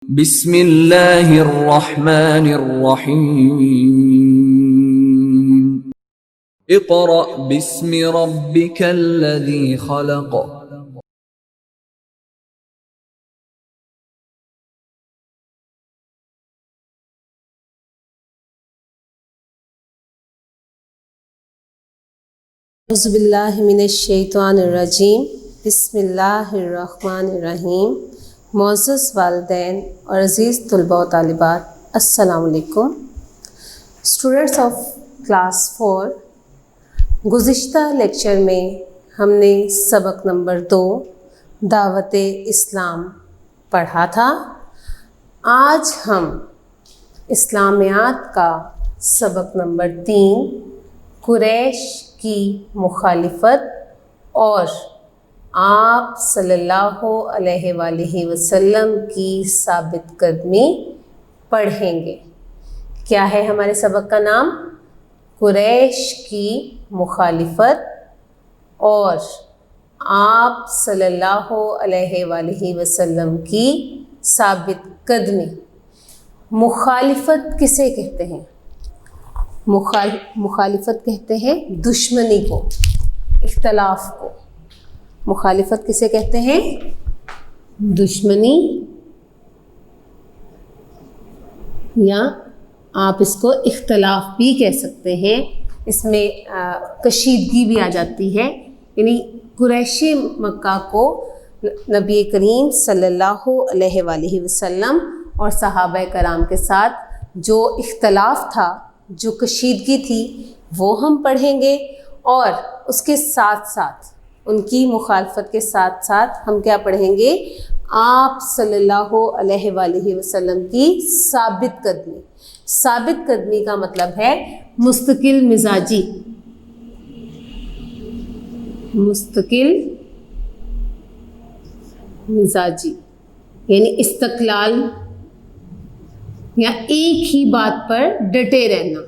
بسم اللہ الرحمن الرحیم اقرأ باسم ربک الذی خلق اعوذ باللہ من الشیطان الرجیم بسم اللہ الرحمن الرحیم۔ معزز والدین اور عزیز طلباء و طالبات، السلام علیکم۔ اسٹوڈنٹس آف کلاس 4، گزشتہ لیکچر میں ہم نے سبق نمبر 2 دعوت اسلام پڑھا تھا۔ آج ہم اسلامیات کا سبق نمبر 3 قریش کی مخالفت اور آپ صلی اللہ علیہ وآلہ وسلم کی ثابت قدمی پڑھیں گے۔ کیا ہے ہمارے سبق کا نام؟ قریش کی مخالفت اور آپ صلی اللہ علیہ وآلہ وسلم کی ثابت قدمی۔ مخالفت کسے کہتے ہیں؟ مخالفت کہتے ہیں دشمنی کو، اختلاف کو۔ مخالفت کسے کہتے ہیں؟ دشمنی، یا آپ اس کو اختلاف بھی کہہ سکتے ہیں۔ اس میں کشیدگی بھی آ جاتی ہے، یعنی قریشی مکہ کو نبی کریم صلی اللہ علیہ وآلہ وسلم اور صحابہ کرام کے ساتھ جو اختلاف تھا، جو کشیدگی تھی، وہ ہم پڑھیں گے، اور اس کے ساتھ ساتھ، ان کی مخالفت کے ساتھ ساتھ ہم کیا پڑھیں گے؟ آپ صلی اللہ علیہ وآلہ وسلم کی ثابت قدمی۔ ثابت قدمی کا مطلب ہے مستقل مزاجی، مستقل مزاجی یعنی استقلال، یا ایک ہی بات پر ڈٹے رہنا،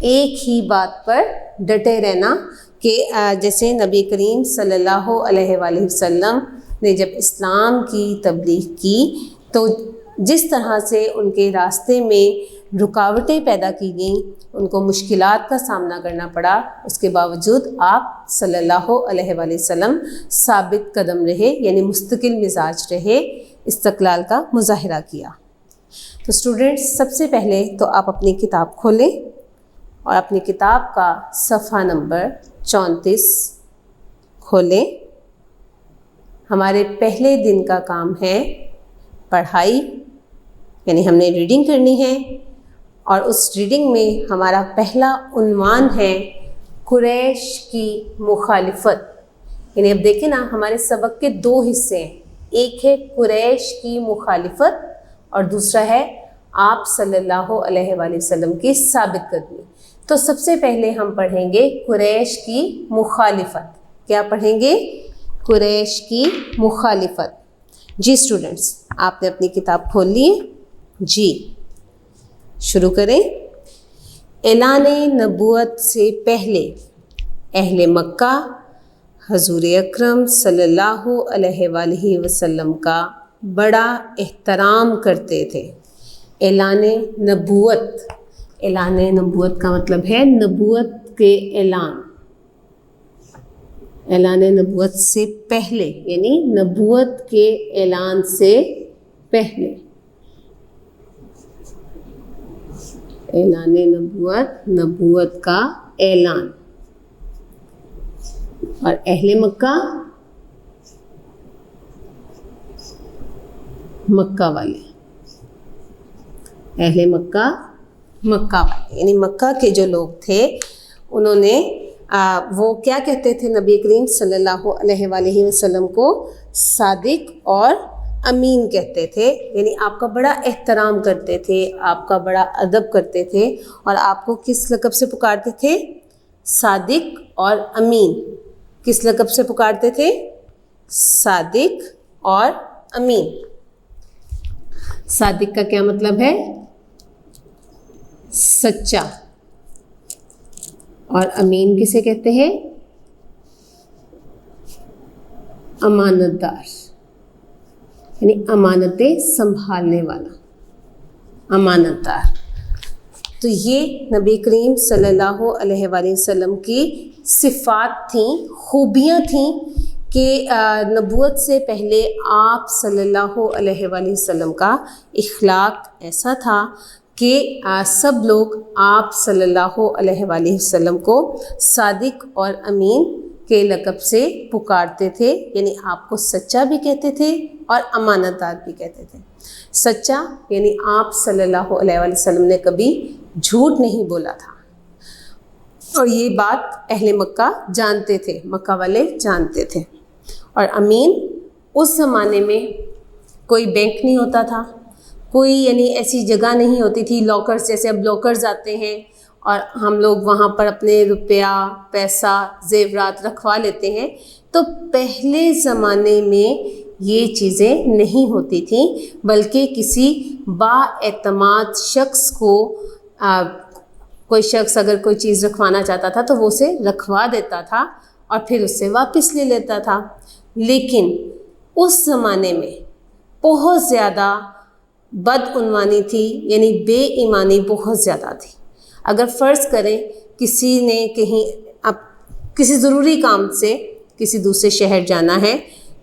ایک ہی بات پر ڈٹے رہنا۔ کہ جیسے نبی کریم صلی اللہ علیہ وآلہ وسلم نے جب اسلام کی تبلیغ کی تو جس طرح سے ان کے راستے میں رکاوٹیں پیدا کی گئیں، ان کو مشکلات کا سامنا کرنا پڑا، اس کے باوجود آپ صلی اللہ علیہ وآلہ وسلم ثابت قدم رہے، یعنی مستقل مزاج رہے، استقلال کا مظاہرہ کیا۔ تو اسٹوڈنٹس، سب سے پہلے تو آپ اپنی کتاب کھولیں اور اپنی کتاب کا صفحہ نمبر 34 کھولیں۔ ہمارے پہلے دن کا کام ہے پڑھائی، یعنی ہم نے ریڈنگ کرنی ہے، اور اس ریڈنگ میں ہمارا پہلا عنوان ہے قریش کی مخالفت۔ یعنی اب دیکھیں نا، ہمارے سبق کے 2 حصے ہیں، ایک ہے قریش کی مخالفت اور دوسرا ہے آپ صلی اللہ علیہ وآلہ وسلم کی ثابت قدمی۔ تو سب سے پہلے ہم پڑھیں گے قریش کی مخالفت۔ کیا پڑھیں گے؟ قریش کی مخالفت۔ جی اسٹوڈنٹس، آپ نے اپنی کتاب کھول لی ہے؟ جی شروع کریں۔ اعلان نبوت سے پہلے اہل مکہ حضور اکرم صلی اللہ علیہ وآلہ وسلم کا بڑا احترام کرتے تھے۔ اعلان نبوت، اعلان نبوت کا مطلب ہے نبوت کے اعلان۔ اعلان نبوت سے پہلے یعنی نبوت کے اعلان سے پہلے، اعلان نبوت، نبوت کا اعلان۔ اور اہل مکہ، مکہ والے، اہل مکہ، مکہ والے یعنی مکہ کے جو لوگ تھے، انہوں نے وہ کیا کہتے تھے؟ نبی کریم صلی اللہ علیہ وآلہ وسلم کو صادق اور امین کہتے تھے، یعنی آپ کا بڑا احترام کرتے تھے، آپ کا بڑا ادب کرتے تھے، اور آپ کو کس لقب سے پکارتے تھے؟ صادق اور امین۔ کس لقب سے پکارتے تھے؟ صادق اور امین۔ صادق کا کیا مطلب ہے؟ سچا۔ اور امین کسے کہتے ہیں؟ امانت دار۔ یعنی امانتیں سنبھالنے والا، امانت دار۔ تو یہ نبی کریم صلی اللہ علیہ وآلہ وسلم کی صفات تھیں، خوبیاں تھیں کہ نبوت سے پہلے آپ صلی اللہ علیہ وآلہ وسلم کا اخلاق ایسا تھا کہ سب لوگ آپ صلی اللہ علیہ وآلہ وسلم کو صادق اور امین کے لقب سے پکارتے تھے، یعنی آپ کو سچا بھی کہتے تھے اور امانت دار بھی کہتے تھے۔ سچا یعنی آپ صلی اللہ علیہ وآلہ وسلم نے کبھی جھوٹ نہیں بولا تھا، اور یہ بات اہل مکہ جانتے تھے، مکہ والے جانتے تھے۔ اور امین، اس زمانے میں کوئی بینک نہیں ہوتا تھا، کوئی یعنی ایسی جگہ نہیں ہوتی تھی لاکرز، جیسے اب لاکرز آتے ہیں اور ہم لوگ وہاں پر اپنے روپیہ، پیسہ، زیورات رکھوا لیتے ہیں۔ تو پہلے زمانے میں یہ چیزیں نہیں ہوتی تھیں، بلکہ کسی با اعتماد شخص کو کوئی شخص اگر کوئی چیز رکھوانا چاہتا تھا تو وہ اسے رکھوا دیتا تھا اور پھر اس سے واپس لے لیتا تھا۔ لیکن اس زمانے میں بہت زیادہ بدعنوانی تھی، یعنی بے ایمانی بہت زیادہ تھی۔ اگر فرض کریں کسی نے کہیں اب کسی ضروری کام سے کسی دوسرے شہر جانا ہے،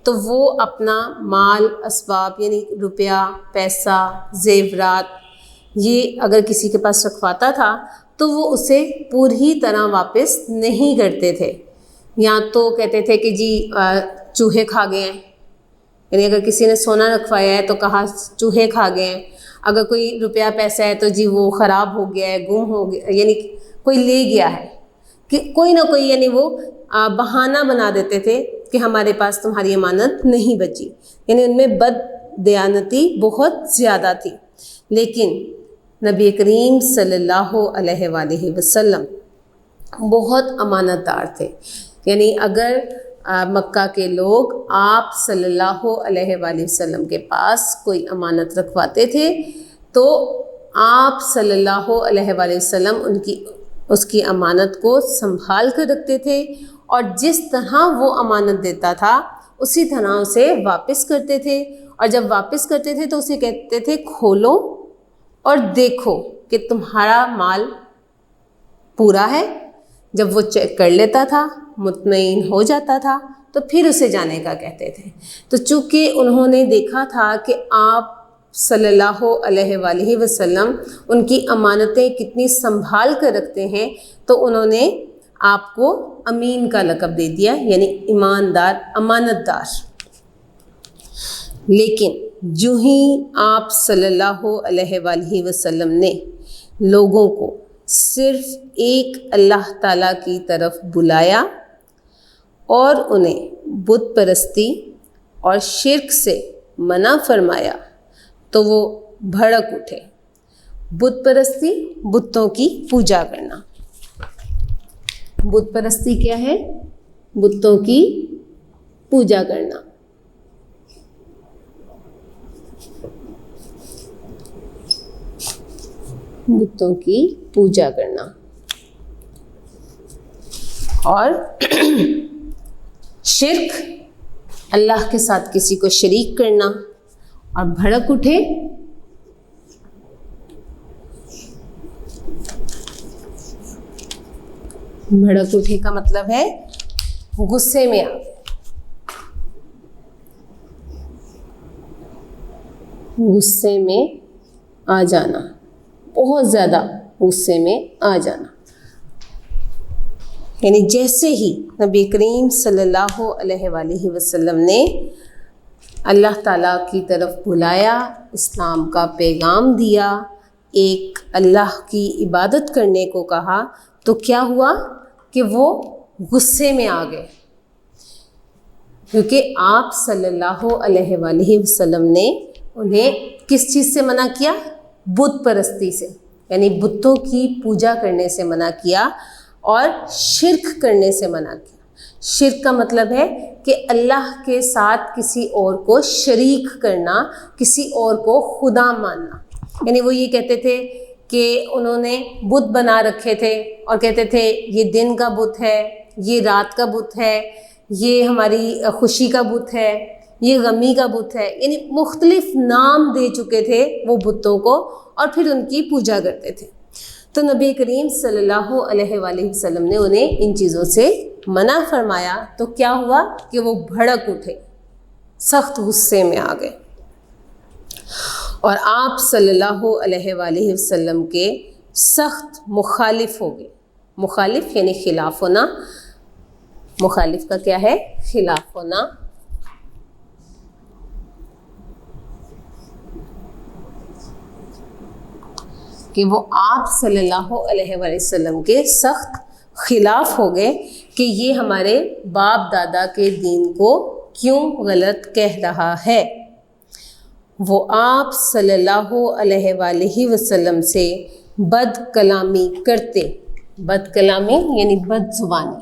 تو وہ اپنا مال اسباب یعنی روپیہ، پیسہ، زیورات یہ اگر کسی کے پاس رکھواتا تھا تو وہ اسے پوری طرح واپس نہیں کرتے تھے، یا تو کہتے تھے کہ جی چوہے کھا گئے ہیں، یعنی اگر کسی نے سونا رکھوایا ہے تو کہا چوہے کھا گئے ہیں، اگر کوئی روپیہ پیسہ ہے تو جی وہ خراب ہو گیا ہے، گم ہو گیا، یعنی کوئی لے گیا ہے، کہ کوئی نہ کوئی یعنی وہ بہانہ بنا دیتے تھے کہ ہمارے پاس تمہاری امانت نہیں بچی، یعنی ان میں بد دیانتی بہت زیادہ تھی۔ لیکن نبی کریم صلی اللہ علیہ وآلہ وسلم بہت امانت دار تھے، یعنی اگر مکہ کے لوگ آپ صلی اللہ علیہ وآلہ وسلم کے پاس کوئی امانت رکھواتے تھے تو آپ صلی اللہ علیہ وآلہ وسلم اس کی امانت کو سنبھال کر رکھتے تھے، اور جس طرح وہ امانت دیتا تھا اسی طرح اسے واپس کرتے تھے، اور جب واپس کرتے تھے تو اسے کہتے تھے کھولو اور دیکھو کہ تمہارا مال پورا ہے۔ جب وہ چیک کر لیتا تھا، مطمئن ہو جاتا تھا، تو پھر اسے جانے کا کہتے تھے۔ تو چونکہ انہوں نے دیکھا تھا کہ آپ صلی اللہ علیہ وآلہ وسلم ان کی امانتیں کتنی سنبھال کر رکھتے ہیں، تو انہوں نے آپ کو امین کا لقب دے دیا، یعنی ایماندار، امانت دار۔ لیکن جو ہی آپ صلی اللہ علیہ وآلہ وسلم نے لوگوں کو صرف ایک اللہ تعالیٰ کی طرف بلایا اور انہیں بت پرستی اور شرک سے منع فرمایا تو وہ بھڑک اٹھے۔ بت پرستی، بتوں کی پوجا کرنا۔ بت پرستی کیا ہے؟ بتوں کی پوجا کرنا۔ بتوں کی پوجا کرنا اور شرک، اللہ کے ساتھ کسی کو شریک کرنا، اور بھڑک اٹھے، بھڑک اٹھے کا مطلب ہے غصے میں آ گئے، غصے میں آ جانا، بہت زیادہ غصے میں آ جانا۔ یعنی جیسے ہی نبی کریم صلی اللہ علیہ وآلہ وسلم نے اللہ تعالیٰ کی طرف بلایا، اسلام کا پیغام دیا، ایک اللہ کی عبادت کرنے کو کہا، تو کیا ہوا کہ وہ غصے میں آ گئے، کیونکہ آپ صلی اللہ علیہ وآلہ وسلم نے انہیں کس چیز سے منع کیا؟ بت پرستی سے، یعنی بتوں کی پوجا کرنے سے منع کیا اور شرک کرنے سے منع کیا۔ شرک کا مطلب ہے کہ اللہ کے ساتھ کسی اور کو شریک کرنا، کسی اور کو خدا ماننا۔ یعنی وہ یہ کہتے تھے کہ انہوں نے بت بنا رکھے تھے اور کہتے تھے یہ دن کا بت ہے، یہ رات کا بت ہے، یہ ہماری خوشی کا بت ہے، یہ غمی کا بت ہے، یعنی مختلف نام دے چکے تھے وہ بتوں کو اور پھر ان کی پوجا کرتے تھے۔ تو نبی کریم صلی اللہ علیہ وآلہ وسلم نے انہیں ان چیزوں سے منع فرمایا، تو کیا ہوا کہ وہ بھڑک اٹھے، سخت غصے میں آ گئے، اور آپ صلی اللہ علیہ وآلہ وسلم کے سخت مخالف ہو گئے۔ مخالف یعنی خلاف ہونا، مخالف کا کیا ہے؟ خلاف ہونا۔ کہ وہ آپ صلی اللہ علیہ وآلہ وسلم کے سخت خلاف ہو گئے کہ یہ ہمارے باپ دادا کے دین کو کیوں غلط کہہ رہا ہے۔ وہ آپ صلی اللہ علیہ وآلہ وسلم سے بد کلامی کرتے۔ بد کلامی یعنی بد زبانی،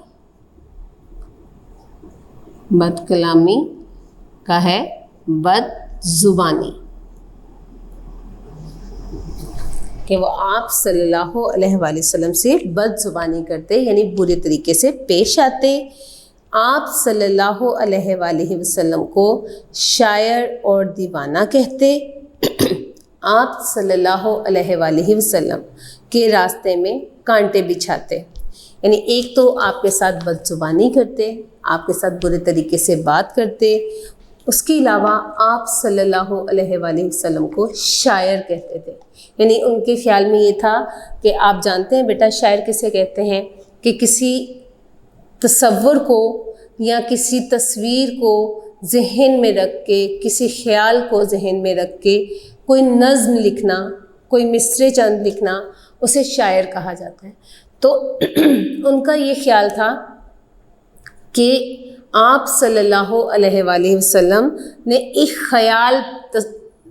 بد کلامی کا ہے بد زبانی، کہ وہ آپ صلی اللہ علیہ وآلہ وسلم سے بد زبانی کرتے، یعنی برے طریقے سے پیش آتے۔ آپ صلی اللہ علیہ وآلہ وسلم کو شاعر اور دیوانہ کہتے۔ آپ صلی اللہ علیہ وآلہ وسلم کے راستے میں کانٹے بچھاتے، یعنی ایک تو آپ کے ساتھ بد زبانی کرتے، آپ کے ساتھ برے طریقے سے بات کرتے، اس کے علاوہ آپ صلی اللہ علیہ وآلہ وسلم کو شاعر کہتے تھے، یعنی ان کے خیال میں یہ تھا کہ آپ جانتے ہیں بیٹا شاعر کسے کہتے ہیں، کہ کسی تصور کو یا کسی تصویر کو ذہن میں رکھ کے، کسی خیال کو ذہن میں رکھ کے کوئی نظم لکھنا، کوئی مصرعے چند لکھنا، اسے شاعر کہا جاتا ہے۔ تو ان کا یہ خیال تھا کہ آپ صلی اللہ علیہ وآلہ وسلم نے ایک خیال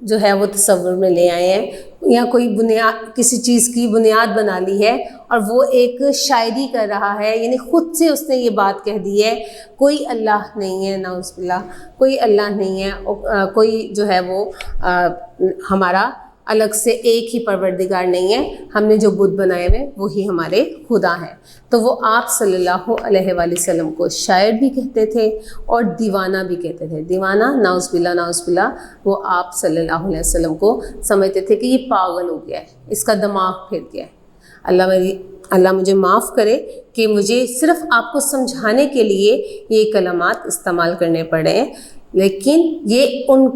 جو ہے وہ تصور میں لے آئے ہیں، یا کوئی بنیاد، کسی چیز کی بنیاد بنا لی ہے اور وہ ایک شاعری کر رہا ہے، یعنی خود سے اس نے یہ بات کہہ دی ہے کوئی اللہ نہیں ہے، نعوذ باللہ، کوئی اللہ نہیں ہے، کوئی جو ہے وہ ہمارا الگ سے ایک ہی پروردگار نہیں ہے، ہم نے جو بت بنائے ہوئے وہی ہمارے خدا ہیں۔ تو وہ آپ صلی اللہ علیہ وآلہ وسلم کو شاعر بھی کہتے تھے اور دیوانہ بھی کہتے تھے۔ دیوانہ نعوذ باللہ، نعوذ باللہ، وہ آپ صلی اللہ علیہ وسلم کو سمجھتے تھے کہ یہ پاگل ہو گیا ہے، اس کا دماغ پھر گیا ہے۔ اللہ مجھے معاف کرے کہ مجھے صرف آپ کو سمجھانے کے لیے یہ کلمات استعمال کرنے پڑے ہیں، لیکن یہ ان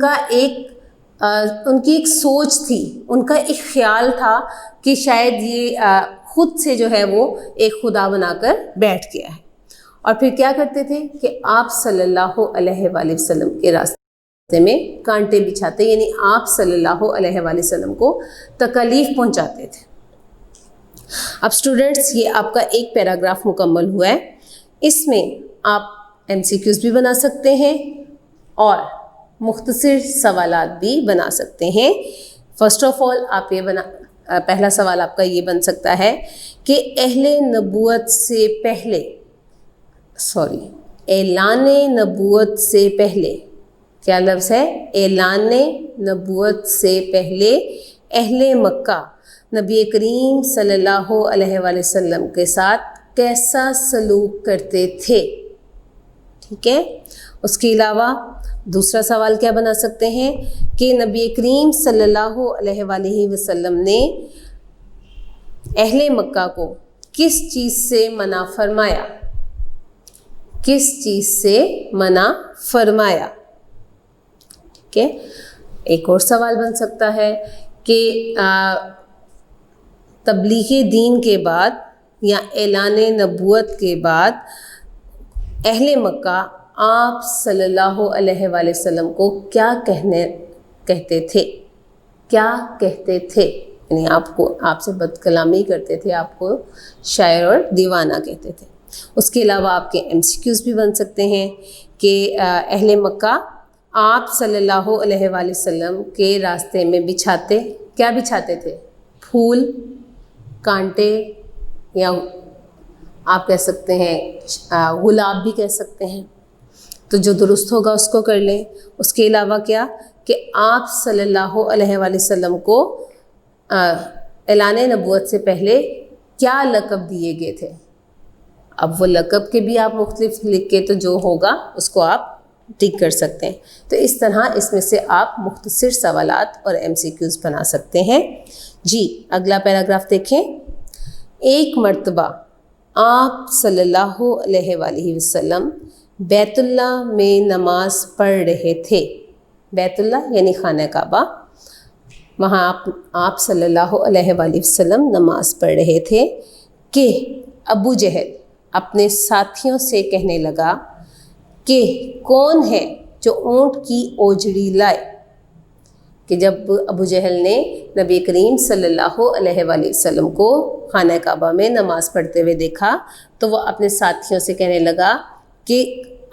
کی ایک سوچ تھی، ان کا ایک خیال تھا کہ شاید یہ خود سے جو ہے وہ ایک خدا بنا کر بیٹھ گیا ہے۔ اور پھر کیا کرتے تھے کہ آپ صلی اللہ علیہ وآلہ وسلم کے راستے میں کانٹے بچھاتے، یعنی آپ صلی اللہ علیہ وآلہ وسلم کو تکلیف پہنچاتے تھے۔ اب اسٹوڈنٹس، یہ آپ کا ایک پیراگراف مکمل ہوا ہے، اس میں آپ MCQs بھی بنا سکتے ہیں اور مختصر سوالات بھی بنا سکتے ہیں۔ فرسٹ آف آل آپ پہلا سوال آپ کا یہ بن سکتا ہے کہ اعلان نبوت سے پہلے کیا لفظ ہے؟ اعلان نبوت سے پہلے اہل مکہ نبی کریم صلی اللہ علیہ وآلہ وسلم کے ساتھ کیسا سلوک کرتے تھے؟ ٹھیک ہے، اس کے علاوہ دوسرا سوال کیا بنا سکتے ہیں کہ نبی کریم صلی اللہ علیہ وآلہ وسلم نے اہل مکہ کو کس چیز سے منع فرمایا؟ کس چیز سے منع فرمایا؟ ٹھیک ہے، ایک اور سوال بن سکتا ہے کہ تبلیغ دین کے بعد یا اعلان نبوت کے بعد اہل مکہ آپ صلی اللہ علیہ وآلہ وسلم کو کیا کہتے تھے؟ کیا کہتے تھے؟ یعنی آپ سے بد کلامی کرتے تھے، آپ کو شاعر اور دیوانہ کہتے تھے۔ اس کے علاوہ آپ کے MCQs بھی بن سکتے ہیں کہ اہل مکہ آپ صلی اللہ علیہ وآلہ وسلم کے راستے میں کیا بچھاتے تھے؟ پھول، کانٹے، یا آپ کہہ سکتے ہیں گلاب بھی کہہ سکتے ہیں، تو جو درست ہوگا اس کو کر لیں۔ اس کے علاوہ کیا کہ آپ صلی اللہ علیہ وآلہ وسلم کو اعلان نبوت سے پہلے کیا لقب دیے گئے تھے؟ اب وہ لقب کے بھی آپ مختلف لکھ کے تو جو ہوگا اس کو آپ ٹک کر سکتے ہیں. تو اس طرح اس میں سے آپ مختصر سوالات اور MCQs بنا سکتے ہیں. جی اگلا پیراگراف دیکھیں. ایک مرتبہ آپ صلی اللہ علیہ وآلہ وسلم بیت اللہ میں نماز پڑھ رہے تھے. بیت اللہ یعنی خانہ کعبہ، وہاں آپ صلی اللہ علیہ وآلہ وسلم نماز پڑھ رہے تھے کہ ابو جہل اپنے ساتھیوں سے کہنے لگا کہ کون ہے جو اونٹ کی اوجڑی لائے. کہ جب ابو جہل نے نبی کریم صلی اللہ علیہ وآلہ وسلم کو خانہ کعبہ میں نماز پڑھتے ہوئے دیکھا تو وہ اپنے ساتھیوں سے کہنے لگا کہ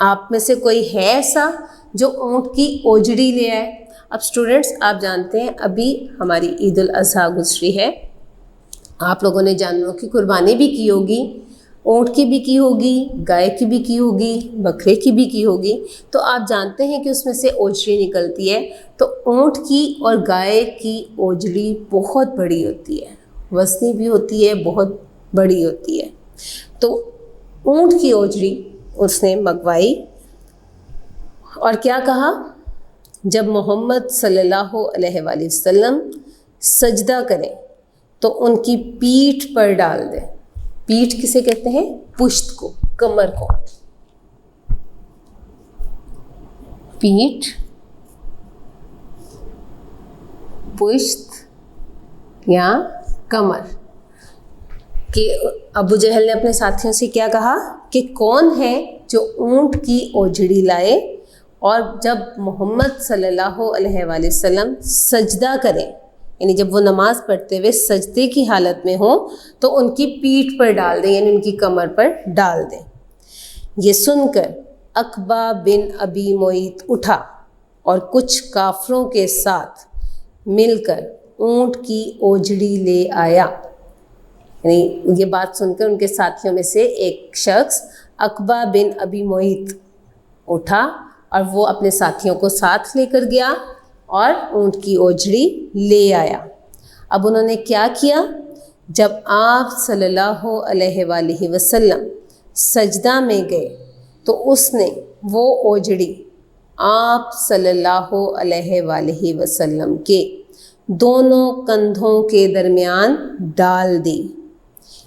آپ میں سے کوئی ہے ایسا جو اونٹ کی اوجڑی لے آئے. اب اسٹوڈنٹس آپ جانتے ہیں ابھی ہماری عید الاضحیٰ گزری ہے. آپ لوگوں نے جانوروں کی قربانی بھی کی ہوگی، اونٹ کی بھی کی ہوگی، گائے کی بھی کی ہوگی، بکرے کی بھی کی ہوگی. تو آپ جانتے ہیں کہ اس میں سے اوجڑی نکلتی ہے. تو اونٹ کی اور گائے کی اوجڑی بہت بڑی ہوتی ہے، وزنی بھی ہوتی ہے، بہت بڑی ہوتی ہے. تو اونٹ کی اوجڑی اس نے منگوائی اور کیا کہا، جب محمد صلی اللہ علیہ وآلہ وسلم سجدہ کریں تو ان کی پیٹھ پر ڈال دیں. پیٹھ کسے کہتے ہیں؟ پشت کو، کمر کو. پیٹھ، پشت یا کمر. کہ ابو جہل نے اپنے ساتھیوں سے کیا کہا کہ کون ہے جو اونٹ کی اوجڑی لائے اور جب محمد صلی اللہ علیہ وآلہ وسلم سجدہ کریں، یعنی جب وہ نماز پڑھتے ہوئے سجدے کی حالت میں ہوں تو ان کی پیٹھ پر ڈال دیں، یعنی ان کی کمر پر ڈال دیں. یہ سن کر عقبہ بن ابی معیط اٹھا اور کچھ کافروں کے ساتھ مل کر اونٹ کی اوجڑی لے آیا. یعنی یہ بات سن کر ان کے ساتھیوں میں سے ایک شخص عقبہ بن ابی معیط اٹھا اور وہ اپنے ساتھیوں کو ساتھ لے کر گیا اور اونٹ کی اوجڑی لے آیا. اب انہوں نے کیا کیا، جب آپ صلی اللہ علیہ وآلہ وسلم سجدہ میں گئے تو اس نے وہ اوجڑی آپ صلی اللہ علیہ وآلہ وسلم کے دونوں کندھوں کے درمیان ڈال دی.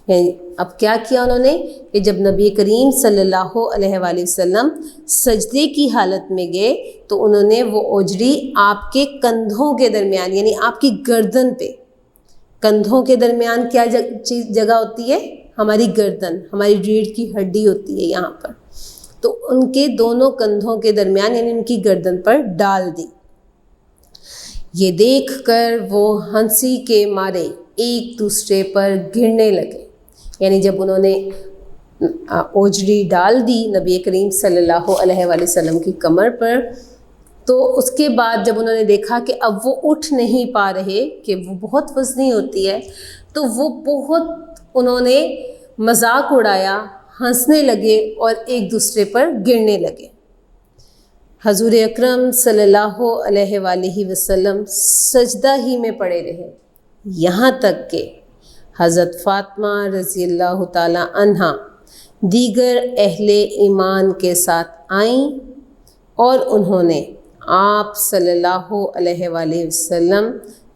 یعنی اب کیا کیا انہوں نے کہ جب نبی کریم صلی اللہ علیہ وآلہ وسلم سجدے کی حالت میں گئے تو انہوں نے وہ اوجڑی آپ کے کندھوں کے درمیان، یعنی آپ کی گردن پہ. کندھوں کے درمیان کیا جگہ ہوتی ہے؟ ہماری گردن، ہماری ریڑھ کی ہڈی ہوتی ہے یہاں پر. تو ان کے دونوں کندھوں کے درمیان یعنی ان کی گردن پر ڈال دی. یہ دیکھ کر وہ ہنسی کے مارے ایک دوسرے پر گرنے لگے. یعنی جب انہوں نے اوجڑی ڈال دی نبی کریم صلی اللہ علیہ وآلہ وسلم کی کمر پر، تو اس کے بعد جب انہوں نے دیکھا کہ اب وہ اٹھ نہیں پا رہے، کہ وہ بہت وزنی ہوتی ہے، تو وہ بہت انہوں نے مذاق اڑایا، ہنسنے لگے اور ایک دوسرے پر گرنے لگے. حضور اکرم صلی اللہ علیہ وآلہ وسلم سجدہ ہی میں پڑے رہے، یہاں تک کہ حضرت فاطمہ رضی اللہ تعالی عنہا دیگر اہل ایمان کے ساتھ آئیں اور انہوں نے آپ صلی اللہ علیہ وآلہ وسلم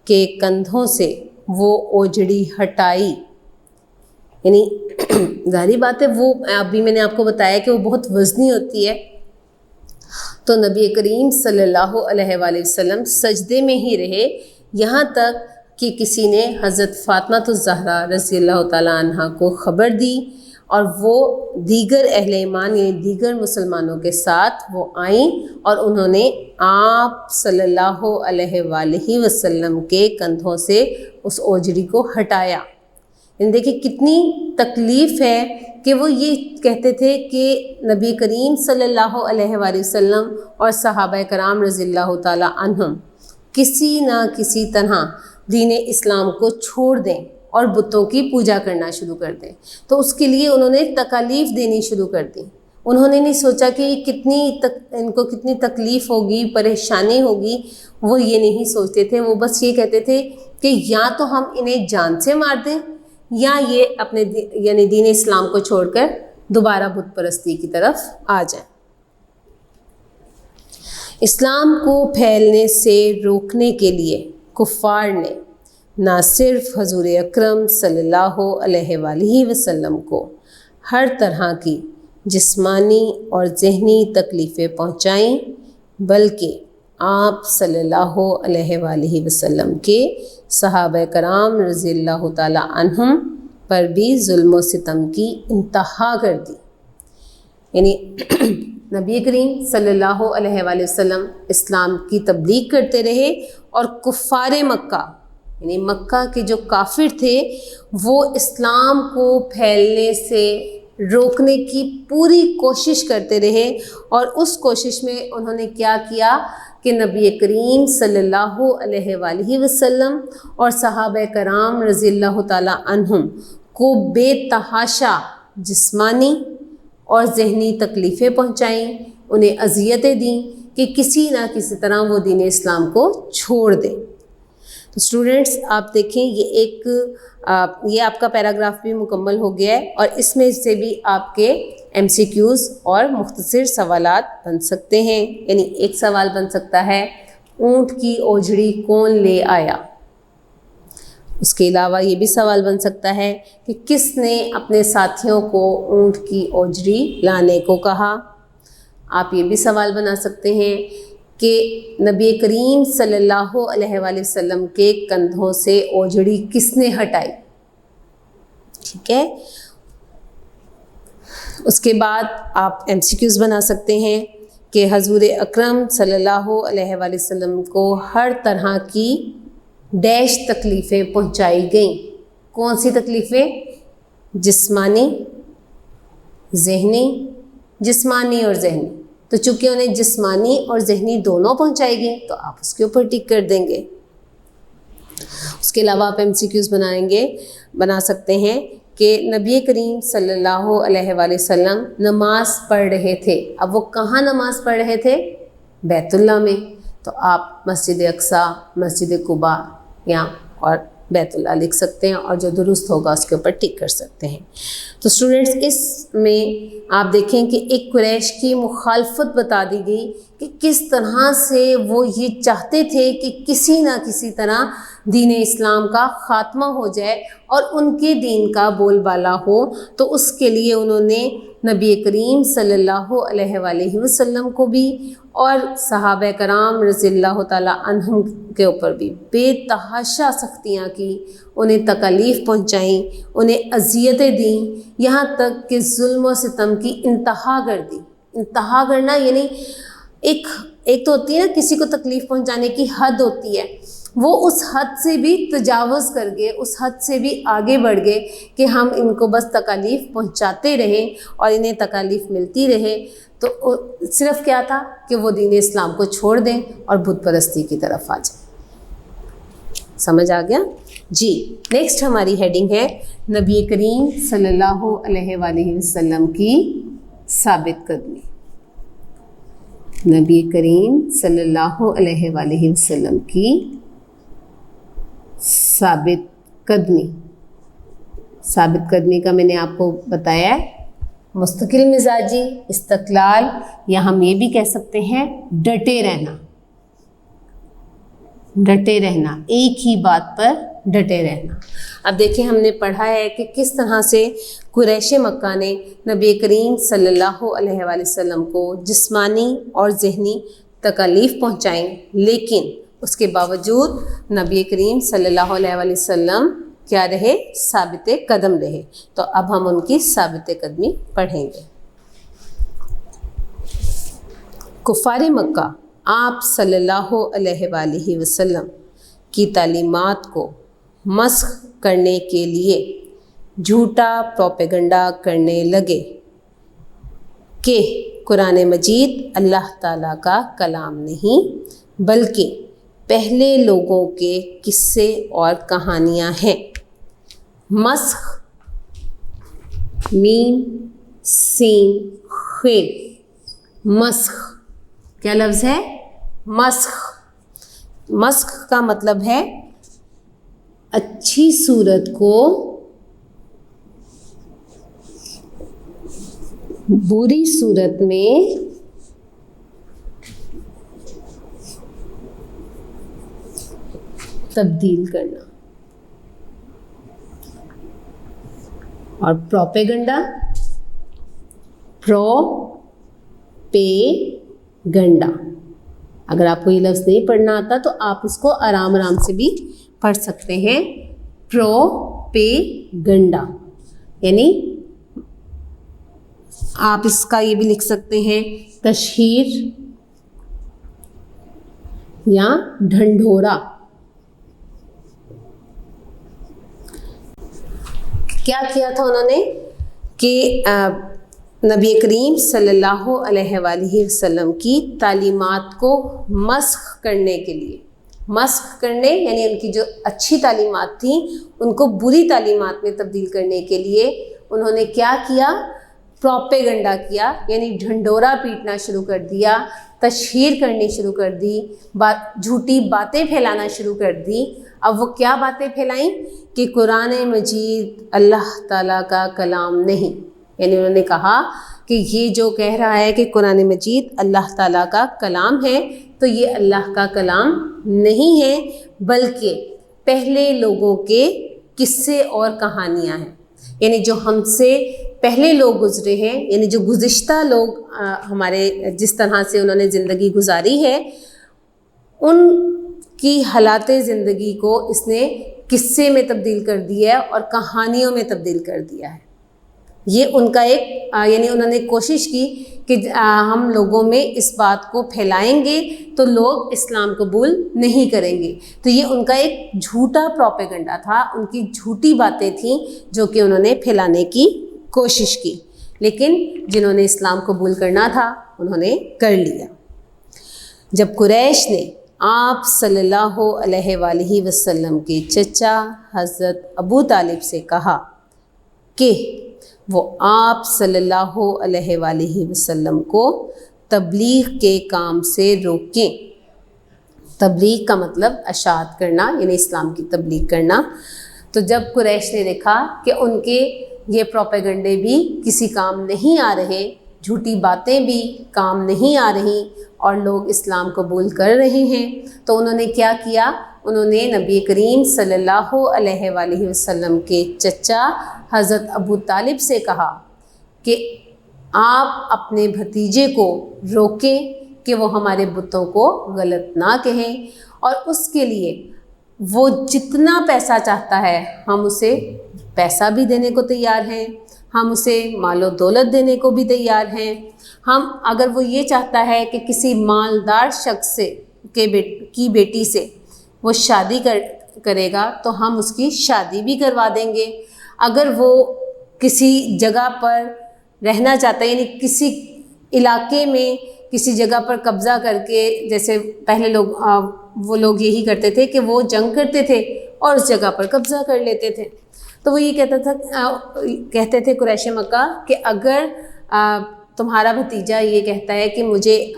کے کندھوں سے وہ اوجڑی ہٹائی. یعنی ظاہری بات ہے وہ ابھی میں نے آپ کو بتایا کہ وہ بہت وزنی ہوتی ہے. تو نبی کریم صلی اللہ علیہ وآلہ وسلم سجدے میں ہی رہے یہاں تک کہ کسی نے حضرت فاطمہ الزہرا رضی اللہ تعالیٰ عنہا کو خبر دی اور وہ دیگر اہل ایمان یعنی دیگر مسلمانوں کے ساتھ وہ آئیں اور انہوں نے آپ صلی اللہ علیہ وآلہ وسلم کے کندھوں سے اس اوجڑی کو ہٹایا. یعنی دیکھیں کتنی تکلیف ہے کہ وہ یہ کہتے تھے کہ نبی کریم صلی اللہ علیہ وآلہ وسلم اور صحابہ کرام رضی اللہ تعالیٰ عنہم کسی نہ کسی طرح دین اسلام کو چھوڑ دیں اور بتوں کی پوجا کرنا شروع کر دیں. تو اس کے لیے انہوں نے تکالیف دینی شروع کر دی. انہوں نے نہیں سوچا کہ ان کو کتنی تکلیف ہوگی، پریشانی ہوگی، وہ یہ نہیں سوچتے تھے. وہ بس یہ کہتے تھے کہ یا تو ہم انہیں جان سے مار دیں یا یہ اپنے یعنی دین اسلام کو چھوڑ کر دوبارہ بت پرستی کی طرف آ جائیں. اسلام کو پھیلنے سے روکنے کے لیے کفار نے نہ صرف حضور اکرم صلی اللہ علیہ وآلہ وسلم کو ہر طرح کی جسمانی اور ذہنی تکلیفیں پہنچائیں، بلکہ آپ صلی اللہ علیہ وآلہ وسلم کے صحابہ کرام رضی اللہ تعالی عنہم پر بھی ظلم و ستم کی انتہا کر دی۔ یعنی نبی کریم صلی اللہ علیہ وآلہ وسلم اسلام کی تبلیغ کرتے رہے اور کفار مکہ یعنی مکہ کے جو کافر تھے وہ اسلام کو پھیلنے سے روکنے کی پوری کوشش کرتے رہے، اور اس کوشش میں انہوں نے کیا کیا کہ نبی کریم صلی اللہ علیہ وآلہ وسلم اور صحابہ کرام رضی اللہ تعالی عنہم کو بے تحاشا جسمانی اور ذہنی تکلیفیں پہنچائیں، انہیں اذیتیں دیں کہ کسی نہ کسی طرح وہ دین اسلام کو چھوڑ دیں۔ تو اسٹوڈنٹس آپ دیکھیں یہ آپ کا پیراگراف بھی مکمل ہو گیا ہے، اور اس میں سے بھی آپ کے MCQs اور مختصر سوالات بن سکتے ہیں۔ یعنی ایک سوال بن سکتا ہے اونٹ کی اوجڑی کون لے آیا؟ اس کے علاوہ یہ بھی سوال بن سکتا ہے کہ کس نے اپنے ساتھیوں کو اونٹ کی اوجڑی لانے کو کہا؟ آپ یہ بھی سوال بنا سکتے ہیں کہ نبی کریم صلی اللہ علیہ وآلہ وسلم کے کندھوں سے اوجڑی کس نے ہٹائی؟ ٹھیک ہے، اس کے بعد آپ MCQs بنا سکتے ہیں کہ حضور اکرم صلی اللہ علیہ وآلہ وسلم کو ہر طرح کی ڈیش تکلیفیں پہنچائی گئیں۔ کون سی تکلیفیں؟ جسمانی، ذہنی، جسمانی اور ذہنی۔ تو چونکہ انہیں جسمانی اور ذہنی دونوں پہنچائی گئیں تو آپ اس کے اوپر ٹک کر دیں گے۔ اس کے علاوہ آپ MCQs بنا سکتے ہیں کہ نبی کریم صلی اللہ علیہ وآلہ وسلم نماز پڑھ رہے تھے۔ اب وہ کہاں نماز پڑھ رہے تھے؟ بیت اللہ میں۔ تو آپ مسجد اقصیٰ، مسجد قباء یا اور بیت اللہ لکھ سکتے ہیں، اور جو درست ہوگا اس کے اوپر ٹک کر سکتے ہیں۔ تو اسٹوڈنٹس اس میں آپ دیکھیں کہ ایک قریش کی مخالفت بتا دی گئی کہ کس طرح سے وہ یہ چاہتے تھے کہ کسی نہ کسی طرح دین اسلام کا خاتمہ ہو جائے اور ان کے دین کا بول بالا ہو۔ تو اس کے لیے انہوں نے نبی کریم صلی اللہ علیہ وآلہ وسلم کو بھی اور صحابہ کرام رضی اللہ تعالی عنہم کے اوپر بھی بے تحاشا سختیاں کی، انہیں تکالیف پہنچائیں، انہیں اذیتیں دیں، یہاں تک کہ ظلم و ستم کی انتہا کر دی۔ انتہا کرنا یعنی ایک تو ہوتی ہے نا کسی کو تکلیف پہنچانے کی حد ہوتی ہے، وہ اس حد سے بھی تجاوز کر گئے، اس حد سے بھی آگے بڑھ گئے کہ ہم ان کو بس تکالیف پہنچاتے رہیں اور انہیں تکالیف ملتی رہے۔ تو صرف کیا تھا کہ وہ دین اسلام کو چھوڑ دیں اور بت پرستی کی طرف آ جائیں۔ سمجھ آ گیا؟ جی، نیکسٹ ہماری ہیڈنگ ہے نبی کریم صلی اللہ علیہ وآلہ وسلم کی ثابت قدمی۔ نبی کریم صلی اللہ علیہ وآلہ وسلم کی ثابت قدمی۔ ثابت قدمی کا میں نے آپ کو بتایا ہے مستقل مزاجی، استقلال، یا ہم یہ بھی کہہ سکتے ہیں ڈٹے رہنا۔ ڈٹے رہنا، ایک ہی بات پر ڈٹے رہنا۔ اب دیکھیں ہم نے پڑھا ہے کہ کس طرح سے قریش مکہ نے نبی کریم صلی اللہ علیہ وآلہ وسلم کو جسمانی اور ذہنی تکالیف پہنچائیں، لیکن اس کے باوجود نبی کریم صلی اللہ علیہ وآلہ وسلم کیا رہے؟ ثابت قدم رہے۔ تو اب ہم ان کی ثابت قدمی پڑھیں گے۔ کفار مکہ آپ صلی اللہ علیہ وآلہ وسلم کی تعلیمات کو مسخ کرنے کے لیے جھوٹا پروپیگنڈا کرنے لگے کہ قرآن مجید اللہ تعالیٰ کا کلام نہیں بلکہ پہلے لوگوں کے قصے اور کہانیاں ہیں۔ مسخ، میم سین خیر، مسخ کیا لفظ ہے؟ مسخ۔ مسخ کا مطلب ہے اچھی صورت کو بری صورت میں تبدیل کرنا. اور پروپیگنڈا، پروپیگنڈا، اگر آپ کو یہ لفظ نہیں پڑھنا آتا تو آپ اس کو آرام آرام سے بھی پڑھ سکتے ہیں. پروپیگنڈا یعنی آپ اس کا یہ بھی لکھ سکتے ہیں تشہیر یا ڈھنڈورا. کیا کیا تھا انہوں نے کہ نبی کریم صلی اللہ علیہ وآلہ وسلم کی تعلیمات کو مسخ کرنے کے لیے، مسخ کرنے یعنی ان کی جو اچھی تعلیمات تھیں ان کو بری تعلیمات میں تبدیل کرنے کے لیے انہوں نے کیا کیا؟ پروپیگنڈا کیا، یعنی ڈھنڈورا پیٹنا شروع کر دیا، تشہیر کرنی شروع کر دی، جھوٹی باتیں پھیلانا شروع کر دی. اب وہ کیا باتیں پھیلائیں کہ قرآن مجید اللہ تعالیٰ کا کلام نہیں، یعنی انہوں نے کہا کہ یہ جو کہہ رہا ہے کہ قرآن مجید اللہ تعالیٰ کا کلام ہے تو یہ اللہ کا کلام نہیں ہے، بلکہ پہلے لوگوں کے قصے اور کہانیاں ہیں. یعنی جو ہم سے پہلے لوگ گزرے ہیں، یعنی جو گزشتہ لوگ ہمارے جس طرح سے انہوں نے زندگی گزاری ہے ان کی حالات زندگی کو اس نے قصے میں تبدیل کر دیا ہے اور کہانیوں میں تبدیل کر دیا ہے. یہ ان کا ایک یعنی انہوں نے کوشش کی کہ ہم لوگوں میں اس بات کو پھیلائیں گے تو لوگ اسلام قبول نہیں کریں گے. تو یہ ان کا ایک جھوٹا پروپیگنڈا تھا، ان کی جھوٹی باتیں تھیں جو کہ انہوں نے پھیلانے کی کوشش کی، لیکن جنہوں نے اسلام قبول کرنا تھا انہوں نے کر لیا. جب قریش نے آپ صلی اللہ علیہ وآلہ وسلم کے چچا حضرت ابو طالب سے کہا کہ وہ آپ صلی اللہ علیہ وآلہ وسلم کو تبلیغ کے کام سے روکیں. تبلیغ کا مطلب اشاعت کرنا یعنی اسلام کی تبلیغ کرنا. تو جب قریش نے دیکھا کہ ان کے یہ پروپیگنڈے بھی کسی کام نہیں آ رہے، جھوٹی باتیں بھی کام نہیں آ رہی اور لوگ اسلام قبول کر رہے ہیں، تو انہوں نے کیا کیا؟ انہوں نے نبی کریم صلی اللہ علیہ وآلہ وسلم کے چچا حضرت ابو طالب سے کہا کہ آپ اپنے بھتیجے کو روکیں کہ وہ ہمارے بتوں کو غلط نہ کہیں، اور اس کے لیے وہ جتنا پیسہ چاہتا ہے ہم اسے پیسہ بھی دینے کو تیار ہیں، ہم اسے مال و دولت دینے کو بھی تیار ہیں. ہم اگر وہ یہ چاہتا ہے کہ کسی مالدار شخص سے کی بیٹی سے وہ شادی کرے گا تو ہم اس کی شادی بھی کروا دیں گے. اگر وہ کسی جگہ پر رہنا چاہتا ہے یعنی کسی علاقے میں کسی جگہ پر قبضہ کر کے، جیسے پہلے وہ لوگ یہی کرتے تھے کہ وہ جنگ کرتے تھے اور اس جگہ پر قبضہ کر لیتے تھے. تو وہ یہ کہتے تھے قریش مکہ کہ اگر تمہارا بھتیجا یہ کہتا ہے کہ مجھے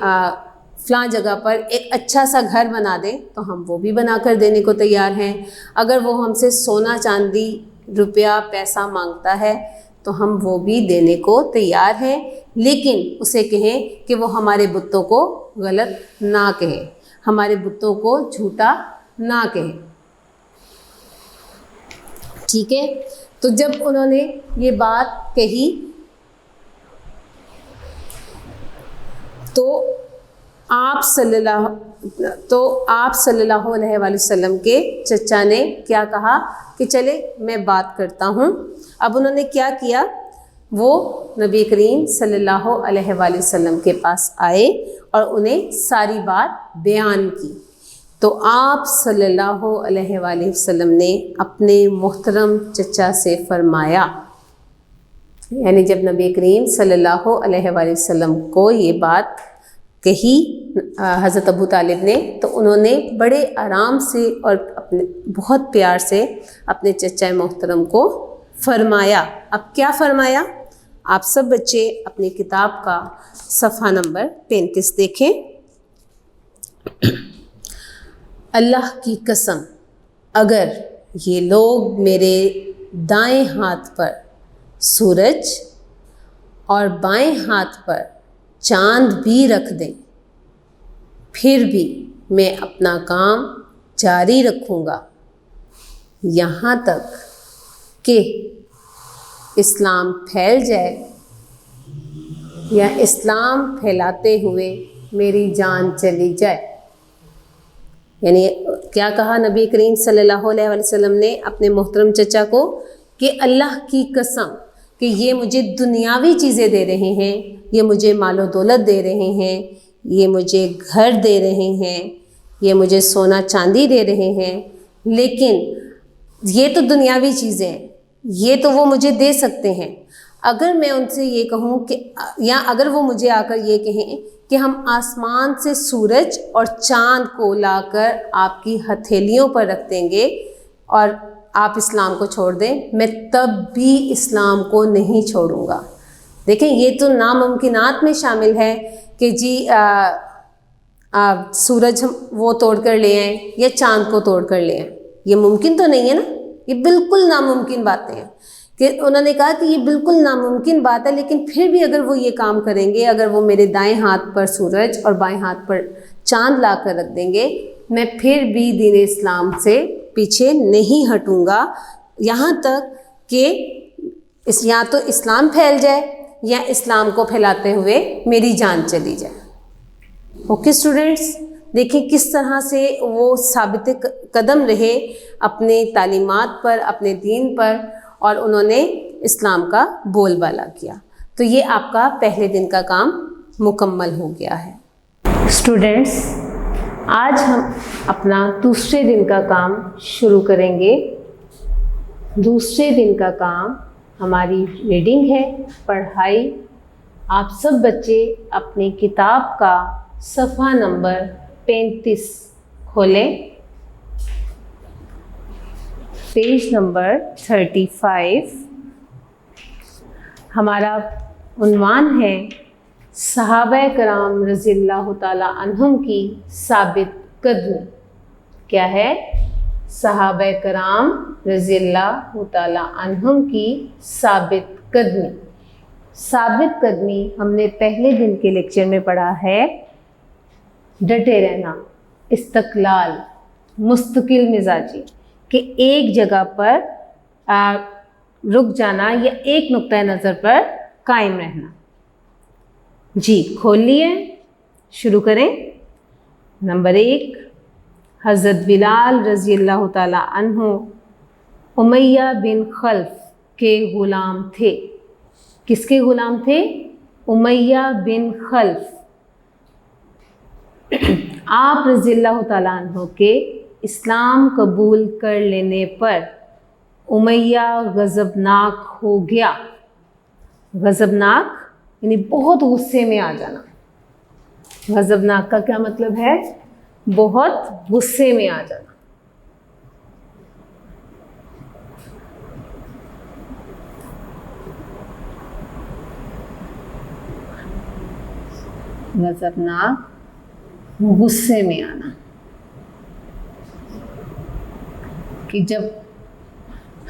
فلاں جگہ پر ایک اچھا سا گھر بنا دیں تو ہم وہ بھی بنا کر دینے کو تیار ہیں. اگر وہ ہم سے سونا چاندی روپیہ پیسہ مانگتا ہے تو ہم وہ بھی دینے کو تیار ہیں، لیکن اسے کہیں کہ وہ ہمارے بتوں کو غلط نہ کہے، ہمارے بتوں کو جھوٹا نہ کہے. ٹھیک ہے. تو جب انہوں نے یہ بات کہی تو آپ صلی اللہ علیہ وآلہ وسلم کے چچا نے کیا کہا کہ چلے میں بات کرتا ہوں. اب انہوں نے کیا کیا؟ وہ نبی کریم صلی اللہ علیہ وآلہ وسلم کے پاس آئے اور انہیں ساری بات بیان کی. تو آپ صلی اللہ علیہ وآلہ وسلم نے اپنے محترم چچا سے فرمایا، یعنی جب نبی کریم صلی اللہ علیہ وآلہ وسلم کو یہ بات کہی حضرت ابو طالب نے، تو انہوں نے بڑے آرام سے اور بہت پیار سے اپنے چچا محترم کو فرمایا. اب کیا فرمایا؟ آپ سب بچے اپنی کتاب کا صفحہ نمبر 35 دیکھیں. اللہ کی قسم اگر یہ لوگ میرے دائیں ہاتھ پر سورج اور بائیں ہاتھ پر چاند بھی رکھ دیں پھر بھی میں اپنا کام جاری رکھوں گا یہاں تک کہ اسلام پھیل جائے یا اسلام پھیلاتے ہوئے میری جان چلی جائے. یعنی کیا کہا نبی کریم صلی اللہ علیہ وسلم نے اپنے محترم چچا کو کہ اللہ کی قسم کہ یہ مجھے دنیاوی چیزیں دے رہے ہیں، یہ مجھے مال و دولت دے رہے ہیں، یہ مجھے گھر دے رہے ہیں، یہ مجھے سونا چاندی دے رہے ہیں، لیکن یہ تو دنیاوی چیزیں ہیں، یہ تو وہ مجھے دے سکتے ہیں. اگر میں ان سے یہ کہوں کہ یا اگر وہ مجھے آ کر یہ کہیں کہ ہم آسمان سے سورج اور چاند کو لا کر آپ کی ہتھیلیوں پر رکھ دیں گے اور آپ اسلام کو چھوڑ دیں، میں تب بھی اسلام کو نہیں چھوڑوں گا. دیکھیں یہ تو ناممکنات میں شامل ہے کہ جی سورج وہ توڑ کر لے آئیں یا چاند کو توڑ کر لے آئیں. یہ ممکن تو نہیں ہے نا، یہ بالکل ناممکن باتیں ہیں. کہ انہوں نے کہا کہ یہ بالکل ناممکن بات ہے، لیکن پھر بھی اگر وہ یہ کام کریں گے، اگر وہ میرے دائیں ہاتھ پر سورج اور بائیں ہاتھ پر چاند لا کر رکھ دیں گے، میں پھر بھی دین اسلام سے پیچھے نہیں ہٹوں گا یہاں تک کہ یا تو اسلام پھیل جائے یا اسلام کو پھیلاتے ہوئے میری جان چلی جائے. اوکے اسٹوڈنٹس، دیکھیں کس طرح سے وہ ثابت قدم رہے اپنے تعلیمات پر، اپنے دین پر، اور انہوں نے اسلام کا بول بالا کیا. تو یہ آپ کا پہلے دن کا کام مکمل ہو گیا ہے. اسٹوڈنٹس، آج ہم اپنا دوسرے دن کا کام شروع کریں گے. دوسرے دن کا کام ہماری ریڈنگ ہے، پڑھائی. آپ سب بچے اپنی کتاب کا صفحہ نمبر 35 کھولیں. Page number 35. ہمارا عنوان ہے صحابہ کرام رضی اللہ تعالیٰ عنہم کی ثابت قدمی. کیا ہے؟ صحابہ کرام رضی اللہ تعالیٰ عنہم کی ثابت قدمی. ثابت قدمی ہم نے پہلے دن کے لیکچر میں پڑھا ہے ڈٹے رہنا، استقلال، مستقل مزاجی، کہ ایک جگہ پر رک جانا یا ایک نقطۂ نظر پر قائم رہنا. جی کھول لیے، شروع کریں. نمبر 1، حضرت بلال رضی اللہ تعالیٰ عنہ امیہ بن خلف کے غلام تھے. کس کے غلام تھے؟ امیہ بن خلف. آپ رضی اللہ تعالیٰ عنہ کے اسلام قبول کر لینے پر امیہ غضبناک ہو گیا. غضبناک یعنی بہت غصے میں آ جانا. غضبناک کا کیا مطلب ہے؟ بہت غصے میں آ جانا. غضبناک، غصے میں آنا. کہ جب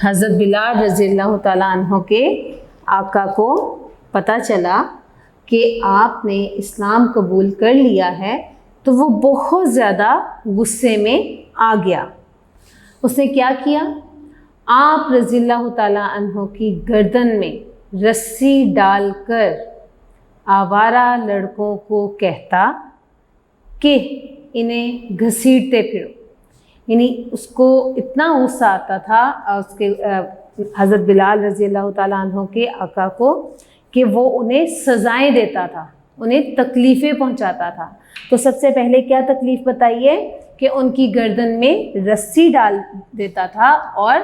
حضرت بلال رضی اللہ تعالیٰ عنہ کے آقا کو پتہ چلا کہ آپ نے اسلام قبول کر لیا ہے تو وہ بہت زیادہ غصے میں آ گیا. اس نے کیا کیا؟ آپ رضی اللہ تعالیٰ عنہ کی گردن میں رسی ڈال کر آوارہ لڑکوں کو کہتا کہ انہیں گھسیٹتے پھرو. یعنی اس کو اتنا غصہ آتا تھا اس کے حضرت بلال رضی اللہ تعالیٰ عنہ کے آقا کو کہ وہ انہیں سزائیں دیتا تھا، انہیں تکلیفیں پہنچاتا تھا. تو سب سے پہلے کیا تکلیف بتائیے؟ کہ ان کی گردن میں رسی ڈال دیتا تھا اور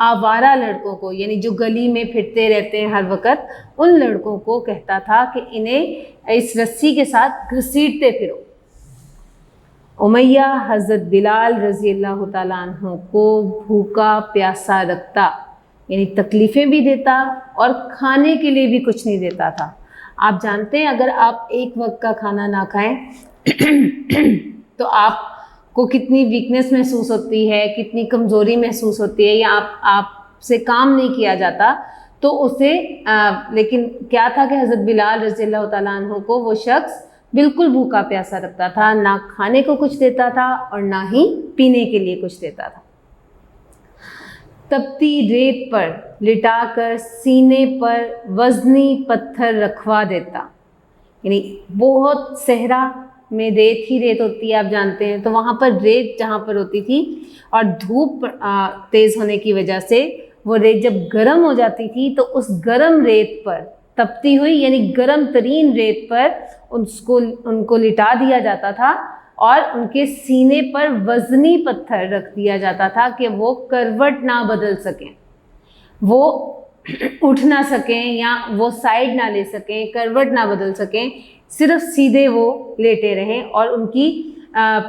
آوارہ لڑکوں کو، یعنی جو گلی میں پھرتے رہتے ہیں ہر وقت، ان لڑکوں کو کہتا تھا کہ انہیں اس رسی کے ساتھ گھسیٹتے پھرو. امیہ حضرت بلال رضی اللہ تعالیٰ عنہ کو بھوکا پیاسا رکھتا، یعنی تکلیفیں بھی دیتا اور کھانے کے لیے بھی کچھ نہیں دیتا تھا. آپ جانتے ہیں اگر آپ ایک وقت کا کھانا نہ کھائیں تو آپ کو کتنی ویکنس محسوس ہوتی ہے، کتنی کمزوری محسوس ہوتی ہے، یا آپ سے کام نہیں کیا جاتا. تو اسے لیکن کیا تھا کہ حضرت بلال رضی اللہ تعالیٰ عنہ کو وہ شخص بالکل بھوکا پیاسا رکھتا تھا، نہ کھانے کو کچھ دیتا تھا اور نہ ہی پینے کے لیے کچھ دیتا تھا۔ تپتی ریت پر لٹا کر سینے پر وزنی پتھر رکھوا دیتا، یعنی بہت صحرا میں ریت ہی ریت ہوتی ہے، آپ جانتے ہیں، تو وہاں پر ریت جہاں پر ہوتی تھی اور دھوپ تیز ہونے کی وجہ سے وہ ریت جب گرم ہو جاتی تھی تو اس گرم ریت پر، تپتی ہوئی یعنی گرم ترین ریت پر ان کو لٹا دیا جاتا تھا اور ان کے سینے پر وزنی پتھر رکھ دیا جاتا تھا کہ وہ کروٹ نہ بدل سکیں، وہ اٹھ نہ سکیں یا وہ سائیڈ نہ لے سکیں، کروٹ نہ بدل سکیں، صرف سیدھے وہ لیٹے رہیں، اور ان کی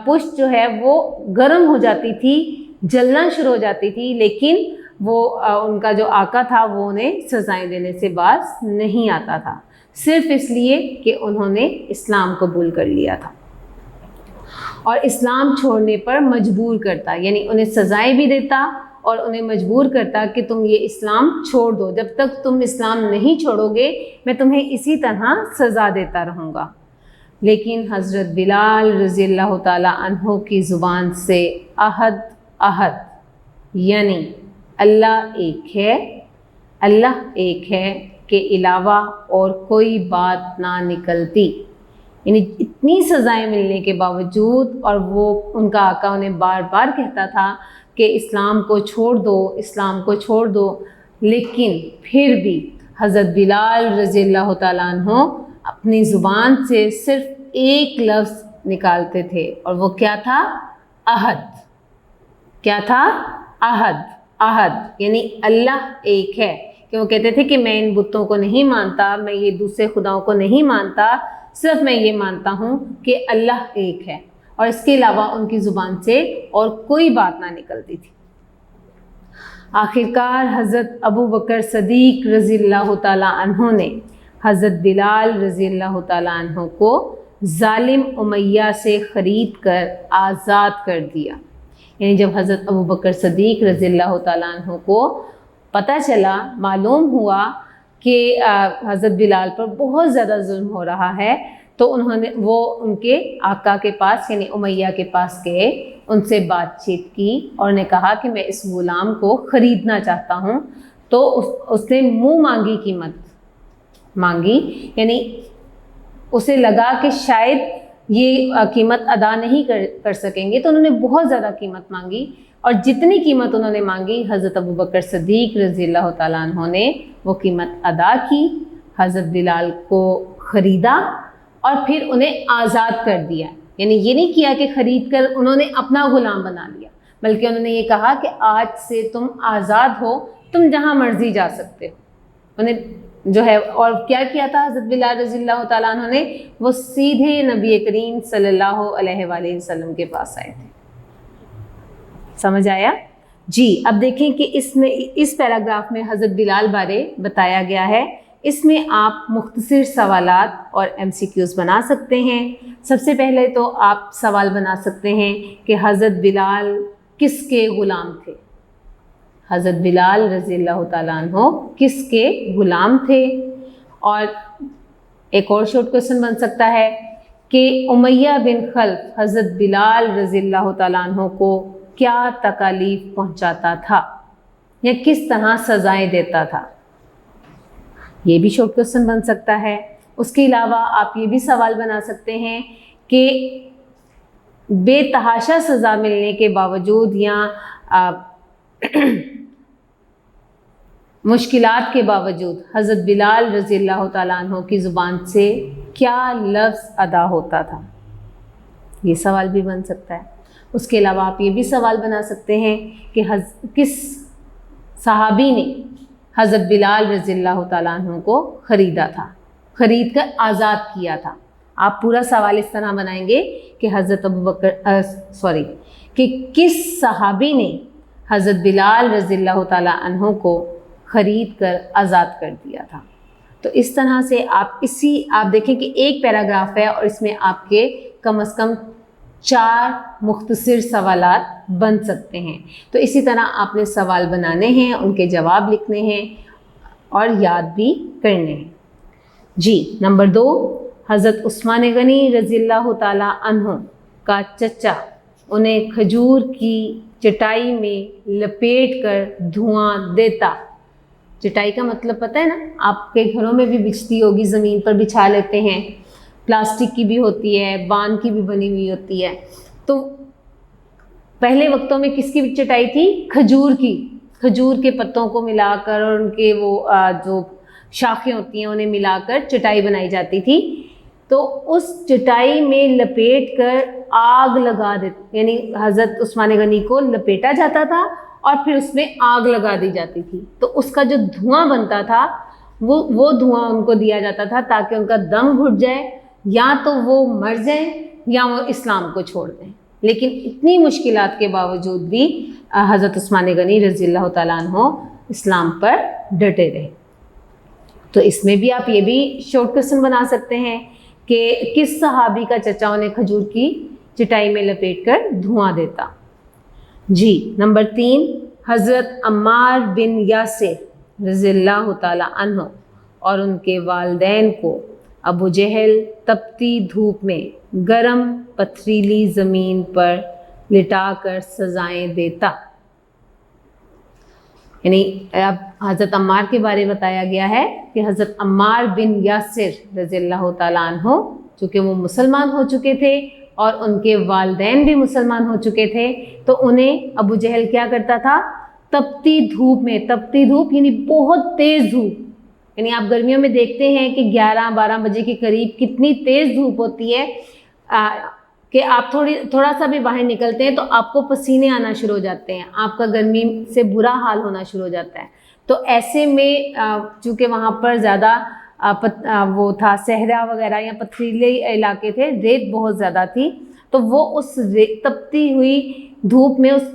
پشت جو ہے وہ گرم ہو جاتی تھی، جلنا شروع ہو جاتی تھی، لیکن وہ ان کا جو آقا تھا وہ انہیں سزائیں دینے سے باز نہیں آتا تھا، صرف اس لیے کہ انہوں نے اسلام قبول کر لیا تھا اور اسلام چھوڑنے پر مجبور کرتا، یعنی انہیں سزائیں بھی دیتا اور انہیں مجبور کرتا کہ تم یہ اسلام چھوڑ دو، جب تک تم اسلام نہیں چھوڑو گے میں تمہیں اسی طرح سزا دیتا رہوں گا۔ لیکن حضرت بلال رضی اللہ تعالیٰ عنہ کی زبان سے احد احد یعنی اللہ ایک ہے، اللہ ایک ہے کے علاوہ اور کوئی بات نہ نکلتی، یعنی اتنی سزائیں ملنے کے باوجود، اور وہ ان کا آقا انہیں بار بار کہتا تھا کہ اسلام کو چھوڑ دو، اسلام کو چھوڑ دو، لیکن پھر بھی حضرت بلال رضی اللہ تعالیٰ عنہ اپنی زبان سے صرف ایک لفظ نکالتے تھے، اور وہ کیا تھا؟ احد۔ کیا تھا؟ احد۔ احد یعنی اللہ ایک ہے، کہ وہ کہتے تھے کہ میں ان بتوں کو نہیں مانتا، میں یہ دوسرے خداؤں کو نہیں مانتا، صرف میں یہ مانتا ہوں کہ اللہ ایک ہے، اور اس کے علاوہ ان کی زبان سے اور کوئی بات نہ نکلتی تھی۔ آخرکار حضرت ابو بکر صدیق رضی اللہ تعالیٰ عنہ نے حضرت بلال رضی اللہ تعالیٰ عنہ کو ظالم امیہ سے خرید کر آزاد کر دیا، یعنی جب حضرت ابو بکر صدیق رضی اللہ تعالیٰ عنہ کو پتہ چلا، معلوم ہوا کہ حضرت بلال پر بہت زیادہ ظلم ہو رہا ہے، تو وہ ان کے آقا کے پاس یعنی امیہ کے پاس گئے، ان سے بات چیت کی اور نے کہا کہ میں اس غلام کو خریدنا چاہتا ہوں، تو اس نے منہ مانگی قیمت مانگی، یعنی اسے لگا کہ شاید یہ قیمت ادا نہیں کر سکیں گے، تو انہوں نے بہت زیادہ قیمت مانگی، اور جتنی قیمت انہوں نے مانگی حضرت ابو بکر صدیق رضی اللہ تعالیٰ عنہ نے وہ قیمت ادا کی، حضرت بلال کو خریدا اور پھر انہیں آزاد کر دیا، یعنی یہ نہیں کیا کہ خرید کر انہوں نے اپنا غلام بنا لیا، بلکہ انہوں نے یہ کہا کہ آج سے تم آزاد ہو، تم جہاں مرضی جا سکتے ہو۔ انہیں جو ہے اور کیا کیا تھا حضرت بلال رضی اللہ تعالیٰ عنہ نے؟ وہ سیدھے نبی کریم صلی اللہ علیہ وآلہ وسلم کے پاس آئے تھے۔ سمجھ آیا؟ جی، اب دیکھیں کہ اس پیراگراف میں حضرت بلال بارے بتایا گیا ہے، اس میں آپ مختصر سوالات اور MCQs بنا سکتے ہیں۔ سب سے پہلے تو آپ سوال بنا سکتے ہیں کہ حضرت بلال کس کے غلام تھے؟ حضرت بلال رضی اللہ تعالیٰ عنہ کس کے غلام تھے؟ اور ایک اور شارٹ کوسچن بن سکتا ہے کہ امیہ بن خلف حضرت بلال رضی اللہ تعالیٰ عنہ کو کیا تکالیف پہنچاتا تھا یا کس طرح سزائیں دیتا تھا؟ یہ بھی شارٹ کوسچن بن سکتا ہے۔ اس کے علاوہ آپ یہ بھی سوال بنا سکتے ہیں کہ بے تحاشا سزا ملنے کے باوجود یا مشکلات کے باوجود حضرت بلال رضی اللہ تعالیٰ عنہ کی زبان سے کیا لفظ ادا ہوتا تھا؟ یہ سوال بھی بن سکتا ہے۔ اس کے علاوہ آپ یہ بھی سوال بنا سکتے ہیں کہ کس صحابی نے حضرت بلال رضی اللہ تعالیٰ عنہ کو خریدا تھا، خرید کر آزاد کیا تھا؟ آپ پورا سوال اس طرح بنائیں گے کہ کہ کس صحابی نے حضرت بلال رضی اللہ تعالیٰ عنہ کو خرید کر آزاد کر دیا تھا۔ تو اس طرح سے آپ دیکھیں کہ ایک پیراگراف ہے اور اس میں آپ کے کم از کم 4 مختصر سوالات بن سکتے ہیں۔ تو اسی طرح آپ نے سوال بنانے ہیں، ان کے جواب لکھنے ہیں اور یاد بھی کرنے ہیں۔ جی، نمبر 2، حضرت عثمان غنی رضی اللہ تعالی عنہ کا چچا انہیں کھجور کی چٹائی میں لپیٹ کر دھواں دیتا. چٹائی کا مطلب پتہ ہے نا، آپ کے گھروں میں بھی بچھتی ہوگی، زمین پر بچھا لیتے ہیں، پلاسٹک کی بھی ہوتی ہے، بان کی بھی بنی ہوئی ہوتی ہے. تو پہلے وقتوں میں کس کی چٹائی تھی؟ کھجور کی. کھجور کے پتوں کو ملا کر اور ان کے وہ جو شاخیں ہوتی ہیں انہیں ملا کر چٹائی بنائی جاتی تھی. تو اس چٹائی میں لپیٹ کر آگ لگا دیتے، یعنی حضرت عثمان غنی کو لپیٹا جاتا تھا اور پھر اس میں آگ لگا دی جاتی تھی. تو اس کا جو دھواں بنتا تھا وہ دھواں ان کو دیا جاتا تھا تاکہ ان کا دم گھٹ جائے، یا تو وہ مر جائیں یا وہ اسلام کو چھوڑ دیں. لیکن اتنی مشکلات کے باوجود بھی حضرت عثمان غنی رضی اللہ تعالیٰ عنہ اسلام پر ڈٹے رہے. تو اس میں بھی آپ یہ بھی شارٹ کوسچن بنا سکتے ہیں کہ کس صحابی کا چچا انہیں کھجور کی چٹائی میں لپیٹ کر دھواں دیتا. جی نمبر 3، حضرت عمار بن یاسر رضی اللہ تعالیٰ عنہ اور ان کے والدین کو ابو جہل تپتی دھوپ میں گرم پتھریلی زمین پر لٹا کر سزائیں دیتا. یعنی اب حضرت عمار کے بارے بتایا گیا ہے کہ حضرت عمار بن یاسر رضی اللہ تعالیٰ عنہ چونکہ وہ مسلمان ہو چکے تھے اور ان کے والدین بھی مسلمان ہو چکے تھے، تو انہیں ابو جہل کیا کرتا تھا؟ تپتی دھوپ میں، تپتی دھوپ یعنی بہت تیز دھوپ، یعنی آپ گرمیوں میں دیکھتے ہیں کہ 11-12 بجے کے قریب کتنی تیز دھوپ ہوتی ہے کہ آپ تھوڑا سا بھی باہر نکلتے ہیں تو آپ کو پسینے آنا شروع ہو جاتے ہیں، آپ کا گرمی سے برا حال ہونا شروع ہو جاتا ہے. تو ایسے میں چونکہ وہاں پر زیادہ وہ تھا صحرا وغیرہ یا پتھریلے علاقے تھے، ریت بہت زیادہ تھی، تو وہ اس تپتی ہوئی دھوپ میں اس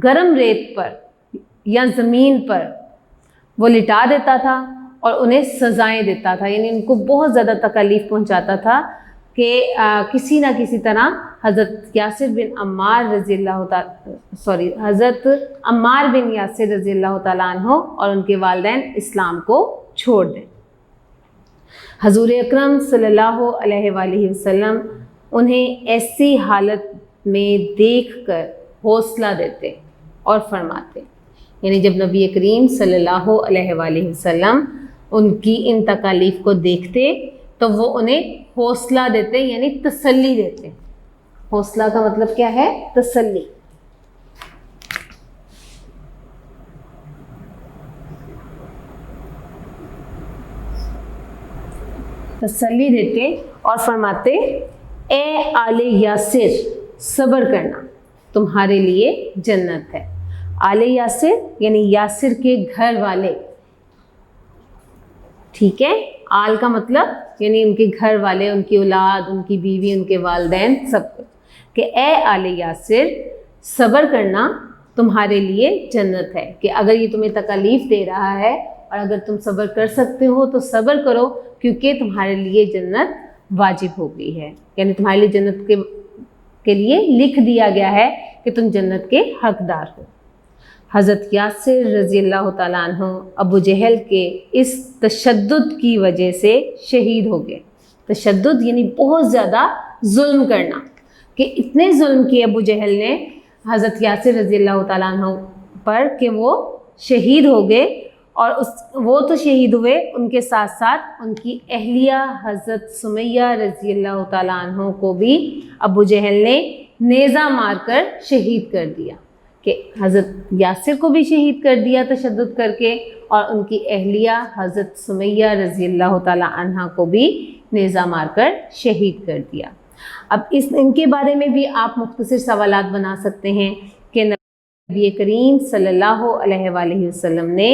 گرم ریت پر یا زمین پر وہ لٹا دیتا تھا اور انہیں سزائیں دیتا تھا. یعنی ان کو بہت زیادہ تکلیف پہنچاتا تھا کہ کسی نہ کسی طرح حضرت حضرت عمار بن یاسر رضی اللہ تعالیٰ عنہ اور ان کے والدین اسلام کو چھوڑ دیں. حضور اکرم صلی اللہ علیہ وآلہ وسلم انہیں ایسی حالت میں دیکھ کر حوصلہ دیتے اور فرماتے، یعنی جب نبی کریم صلی اللہ علیہ وآلہ وسلم ان کی ان تکالیف کو دیکھتے تو وہ انہیں حوصلہ دیتے، یعنی تسلی دیتے. حوصلہ کا مطلب کیا ہے؟ تسلی. تسلی دیتے اور فرماتے، اے آل یاسر صبر کرنا، تمہارے لیے جنت ہے. آل یاسر یعنی یاسر کے گھر والے، ٹھیک ہے. آل کا مطلب یعنی ان کے گھر والے، ان کی اولاد، ان کی بیوی، ان کے والدین، سب کچھ. کہ اے آل یاسر صبر کرنا، تمہارے لیے جنت ہے. کہ اگر یہ تمہیں تکلیف دے رہا ہے اور اگر تم صبر کر سکتے ہو تو صبر کرو، کیونکہ تمہارے لیے جنت واجب ہو گئی ہے. یعنی تمہارے لیے جنت کے لیے لکھ دیا گیا ہے کہ تم جنت کے حقدار ہو. حضرت یاسر رضی اللہ تعالیٰ عنہ ابو جہل کے اس تشدد کی وجہ سے شہید ہو گئے. تشدد یعنی بہت زیادہ ظلم کرنا، کہ اتنے ظلم کیے ابو جہل نے حضرت یاسر رضی اللہ تعالیٰ عنہ پر کہ وہ شہید ہو گئے. اور وہ تو شہید ہوئے، ان کے ساتھ ساتھ ان کی اہلیہ حضرت سمیہ رضی اللہ تعالیٰ عنہ کو بھی ابو جہل نے نیزہ مار کر شہید کر دیا. کہ حضرت یاسر کو بھی شہید کر دیا تشدد کر کے، اور ان کی اہلیہ حضرت سمیہ رضی اللہ تعالیٰ عنہ کو بھی نیزہ مار کر شہید کر دیا. اب ان کے بارے میں بھی آپ مختصر سوالات بنا سکتے ہیں کہ نبی کریم صلی اللہ علیہ وآلہ وسلم نے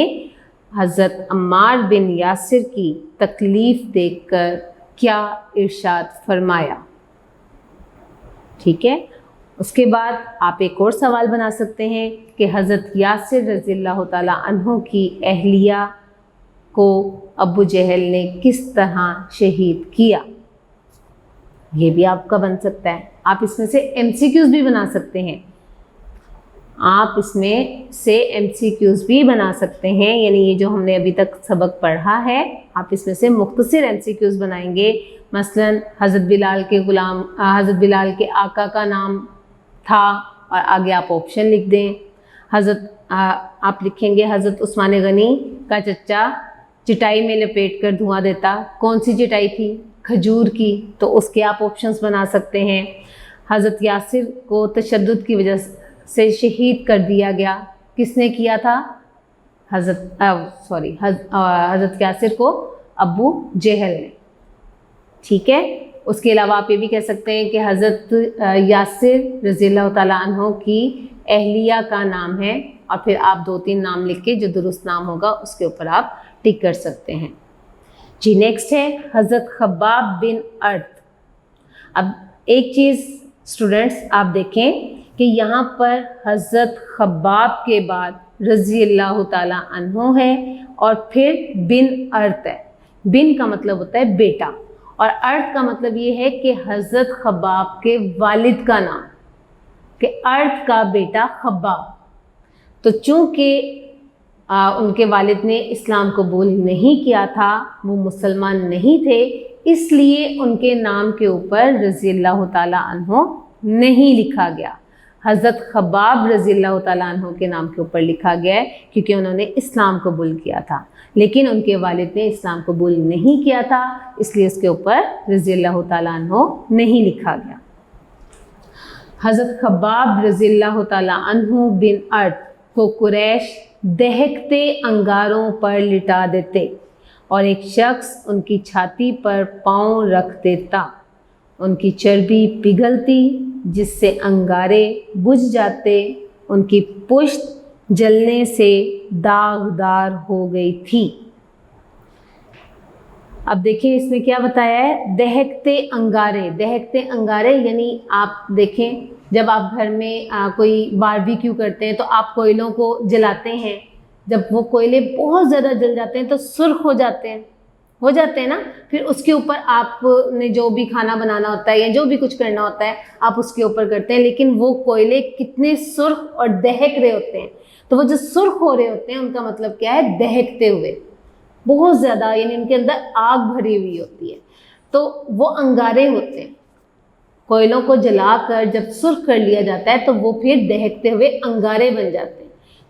حضرت عمار بن یاسر کی تکلیف دیکھ کر کیا ارشاد فرمایا. ٹھیک ہے. اس کے بعد آپ ایک اور سوال بنا سکتے ہیں کہ حضرت یاسر رضی اللہ تعالیٰ عنہ کی اہلیہ کو ابو جہل نے کس طرح شہید کیا. یہ بھی آپ کا بن سکتا ہے. آپ اس میں سے MCQs بھی بنا سکتے ہیں. بھی بنا سکتے ہیں. یعنی یہ جو ہم نے ابھی تک سبق پڑھا ہے، آپ اس میں سے مختصر MCQs بنائیں گے مثلا حضرت بلال کے آقا کا نام تھا اور آگے آپ آپشن لکھ دیں. آپ لکھیں گے حضرت عثمان غنی کا چچا چٹائی میں لپیٹ کر دھواں دیتا. کون سی چٹائی تھی؟ کھجور کی، تو اس کے آپ آپشنس بنا سکتے ہیں. حضرت یاسر کو تشدد کی وجہ سے شہید کر دیا گیا. کس نے کیا تھا؟ حضرت یاسر کو ابو جہل نے. ٹھیک ہے. اس کے علاوہ آپ یہ بھی کہہ سکتے ہیں کہ حضرت یاسر رضی اللہ تعالیٰ عنہ کی اہلیہ کا نام ہے، اور پھر آپ 2-3 نام لکھ کے جو درست نام ہوگا اس کے اوپر آپ ٹک کر سکتے ہیں. جی نیکسٹ ہے حضرت خباب بن ارت. اب ایک چیز اسٹوڈنٹس آپ دیکھیں کہ یہاں پر حضرت خباب کے بعد رضی اللہ تعالیٰ عنہ ہے اور پھر بن ارت ہے. بن کا مطلب ہوتا ہے بیٹا، اور ارت کا مطلب یہ ہے کہ حضرت خباب کے والد کا نام، کہ ارت کا بیٹا خباب. تو چونکہ ان کے والد نے اسلام قبول نہیں کیا تھا، وہ مسلمان نہیں تھے، اس لیے ان کے نام کے اوپر رضی اللہ تعالیٰ عنہ نہیں لکھا گیا. حضرت خباب رضی اللہ تعالیٰ عنہ کے نام کے اوپر لکھا گیا ہے کیونکہ انہوں نے اسلام قبول کیا تھا، لیکن ان کے والد نے اسلام قبول نہیں کیا تھا، اس لیے اس کے اوپر رضی اللہ تعالیٰ عنہ نہیں لکھا گیا. حضرت خباب رضی اللہ تعالیٰ عنہ بن ارت کو قریش دہکتے انگاروں پر لٹا دیتے اور ایک شخص ان کی چھاتی پر پاؤں رکھ دیتا. ان کی چربی پگھلتی جس سے انگارے بجھ جاتے. ان کی پشت جلنے سے داغدار ہو گئی تھی. اب دیکھیں اس میں کیا بتایا ہے؟ دہکتے انگارے. دہکتے انگارے یعنی آپ دیکھیں جب آپ گھر میں کوئی باربیکیو کرتے ہیں تو آپ کوئلوں کو جلاتے ہیں. جب وہ کوئلے بہت زیادہ جل جاتے ہیں تو سرخ ہو جاتے ہیں نا. پھر اس کے اوپر آپ نے جو بھی کھانا بنانا ہوتا ہے یا جو بھی کچھ کرنا ہوتا ہے آپ اس کے اوپر کرتے ہیں، لیکن وہ کوئلے کتنے سرخ اور دہک رہے ہوتے ہیں. تو وہ جو سرخ ہو رہے ہوتے ہیں ان کا مطلب کیا ہے؟ دہکتے ہوئے، بہت زیادہ، یعنی ان کے اندر آگ بھری ہوئی ہوتی ہے. تو وہ انگارے ہوتے ہیں. کوئلوں کو جلا کر جب سرخ کر لیا جاتا ہے تو وہ پھر دہکتے ہوئے انگارے بن جاتے ہیں.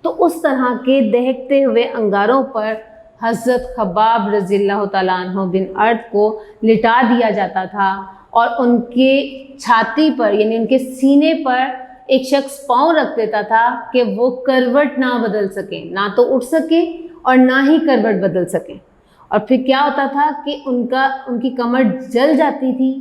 تو اس طرح کے دہکتے ہوئے انگاروں پر حضرت خباب رضی اللہ تعالیٰ عنہ بن ارت کو لٹا دیا جاتا تھا، اور ان کے چھاتی پر یعنی ان کے سینے پر ایک شخص پاؤں رکھ دیتا تھا کہ وہ کروٹ نہ بدل سکیں، نہ تو اٹھ سکیں اور نہ ہی کروٹ بدل سکیں. اور پھر کیا ہوتا تھا کہ ان کی کمر جل جاتی تھی.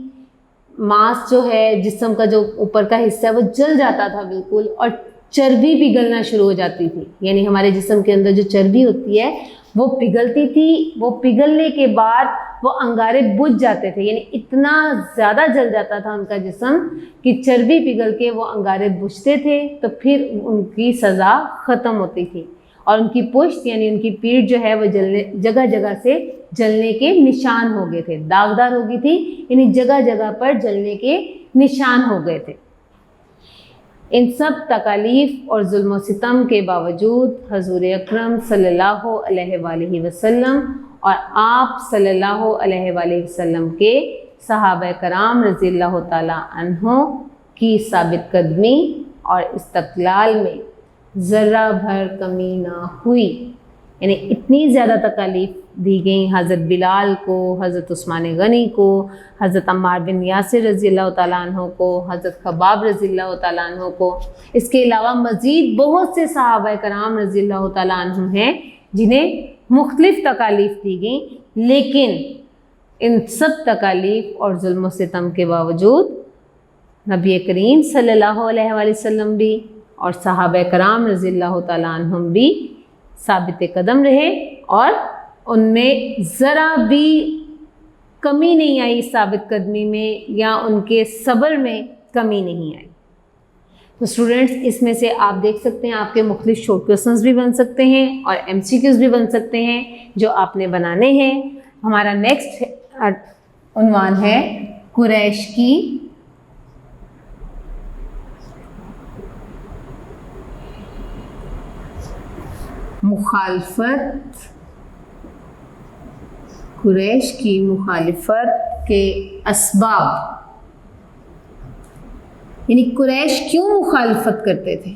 ماس جو ہے جسم کا جو اوپر کا حصہ ہے وہ جل جاتا تھا بالکل، اور چربی پگھلنا شروع ہو جاتی تھی. یعنی ہمارے جسم کے اندر جو چربی ہوتی ہے وہ پگھلتی تھی. وہ پگھلنے کے بعد وہ انگارے بجھ جاتے تھے، یعنی اتنا زیادہ جل جاتا تھا ان کا جسم کہ چربی پگھل کے وہ انگارے بجھتے تھے. تو پھر ان کی سزا ختم ہوتی تھی، اور ان کی پشت یعنی ان کی پیٹھ جو ہے وہ جگہ جگہ سے جلنے کے نشان ہو گئے تھے. داغدار ہو گئی تھی، یعنی جگہ جگہ پر جلنے کے نشان ہو گئے تھے. ان سب تکالیف اور ظلم و ستم کے باوجود حضور اکرم صلی اللہ علیہ وآلہ وسلم اور آپ صلی اللہ علیہ وآلہ وسلم کے صحابہ کرام رضی اللہ تعالیٰ عنہ کی ثابت قدمی اور استقلال میں ذرہ بھر کمی نہ ہوئی. یعنی اتنی زیادہ تکالیف دی گئیں حضرت بلال کو، حضرت عثمان غنی کو، حضرت عمار بن یاسر رضی اللہ تعالیٰ عنہ کو، حضرت خباب رضی اللہ تعالیٰ عنہ کو. اس کے علاوہ مزید بہت سے صحابہ کرام رضی اللہ تعالیٰ عنہ ہیں جنہیں مختلف تکالیف دی گئیں، لیکن ان سب تکالیف اور ظلم و ستم کے باوجود نبی کریم صلی اللہ علیہ وآلہ وسلم بھی اور صحابہ کرام رضی اللہ تعالیٰ عنہم بھی ثابت قدم رہے، اور ان میں ذرا بھی کمی نہیں آئی ثابت قدمی میں، یا ان کے صبر میں کمی نہیں آئی. تو اسٹوڈنٹس اس میں سے آپ دیکھ سکتے ہیں آپ کے مختلف شارٹ کویسچنز بھی بن سکتے ہیں اور MCQs بھی بن سکتے ہیں جو آپ نے بنانے ہیں. ہمارا نیکسٹ عنوان ہے قریش کی مخالفت. قریش کی مخالفت کے اسباب، یعنی قریش کیوں مخالفت کرتے تھے،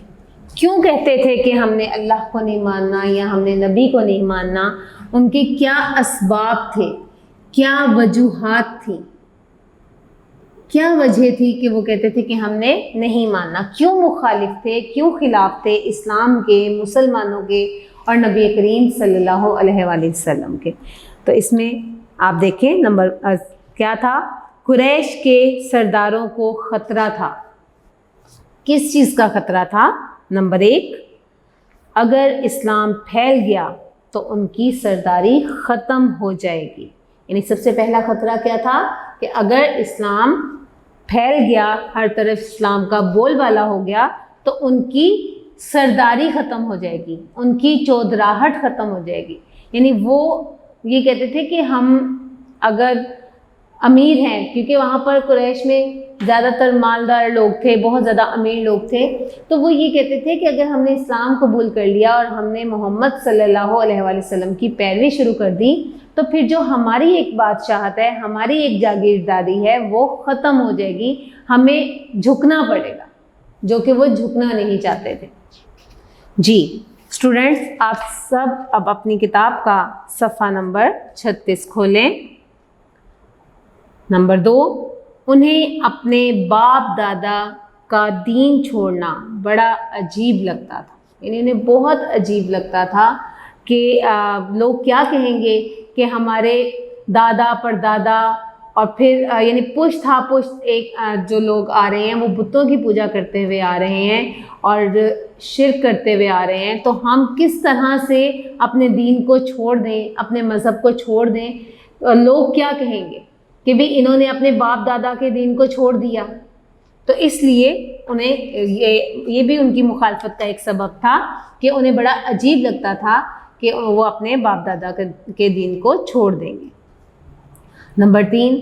کیوں کہتے تھے کہ ہم نے اللہ کو نہیں ماننا یا ہم نے نبی کو نہیں ماننا، ان کے کیا اسباب تھے، کیا وجوہات تھیں، کیا وجہ تھی کہ وہ کہتے تھے کہ ہم نے نہیں ماننا، کیوں مخالف تھے، کیوں خلاف تھے اسلام کے، مسلمانوں کے اور نبی کریم صلی اللہ علیہ وآلہ وسلم کے۔ تو اس میں آپ دیکھیں نمبر کیا تھا، قریش کے سرداروں کو خطرہ تھا، کس چیز کا خطرہ تھا؟ نمبر 1، اگر اسلام پھیل گیا تو ان کی سرداری ختم ہو جائے گی، یعنی سب سے پہلا خطرہ کیا تھا کہ اگر اسلام پھیل گیا، ہر طرف اسلام کا بول بالا ہو گیا تو ان کی سرداری ختم ہو جائے گی، ان کی چودراہٹ ختم ہو جائے گی، یعنی وہ یہ کہتے تھے کہ ہم اگر امیر ہیں، کیونکہ وہاں پر قریش میں زیادہ تر مالدار لوگ تھے، بہت زیادہ امیر لوگ تھے، تو وہ یہ کہتے تھے کہ اگر ہم نے اسلام قبول کر لیا اور ہم نے محمد صلی اللہ علیہ وآلہ وسلم کی پیروی شروع کر دی تو پھر جو ہماری ایک بادشاہت ہے، ہماری ایک جاگیرداری ہے، وہ ختم ہو جائے گی، ہمیں جھکنا پڑے گا، جو کہ وہ جھکنا نہیں چاہتے تھے۔ جی اسٹوڈنٹس، آپ سب اب اپنی کتاب کا صفحہ نمبر 36 کھولیں۔ نمبر 2، انہیں اپنے باپ دادا کا دین چھوڑنا بڑا عجیب لگتا تھا، یعنی انہیں بہت عجیب لگتا تھا کہ لوگ کیا کہیں گے کہ ہمارے دادا پردادا اور پھر یعنی پشت ہا پشت ایک جو لوگ آ رہے ہیں وہ بتوں کی پوجا کرتے ہوئے آ رہے ہیں اور شرک کرتے ہوئے آ رہے ہیں، تو ہم کس طرح سے اپنے دین کو چھوڑ دیں، اپنے مذہب کو چھوڑ دیں، لوگ کیا کہیں گے کہ بھی انہوں نے اپنے باپ دادا کے دین کو چھوڑ دیا۔ تو اس لیے انہیں یہ بھی ان کی مخالفت کا ایک سبب تھا کہ انہیں بڑا عجیب لگتا تھا کہ وہ اپنے باپ دادا کے دین کو چھوڑ دیں گے۔ نمبر 3،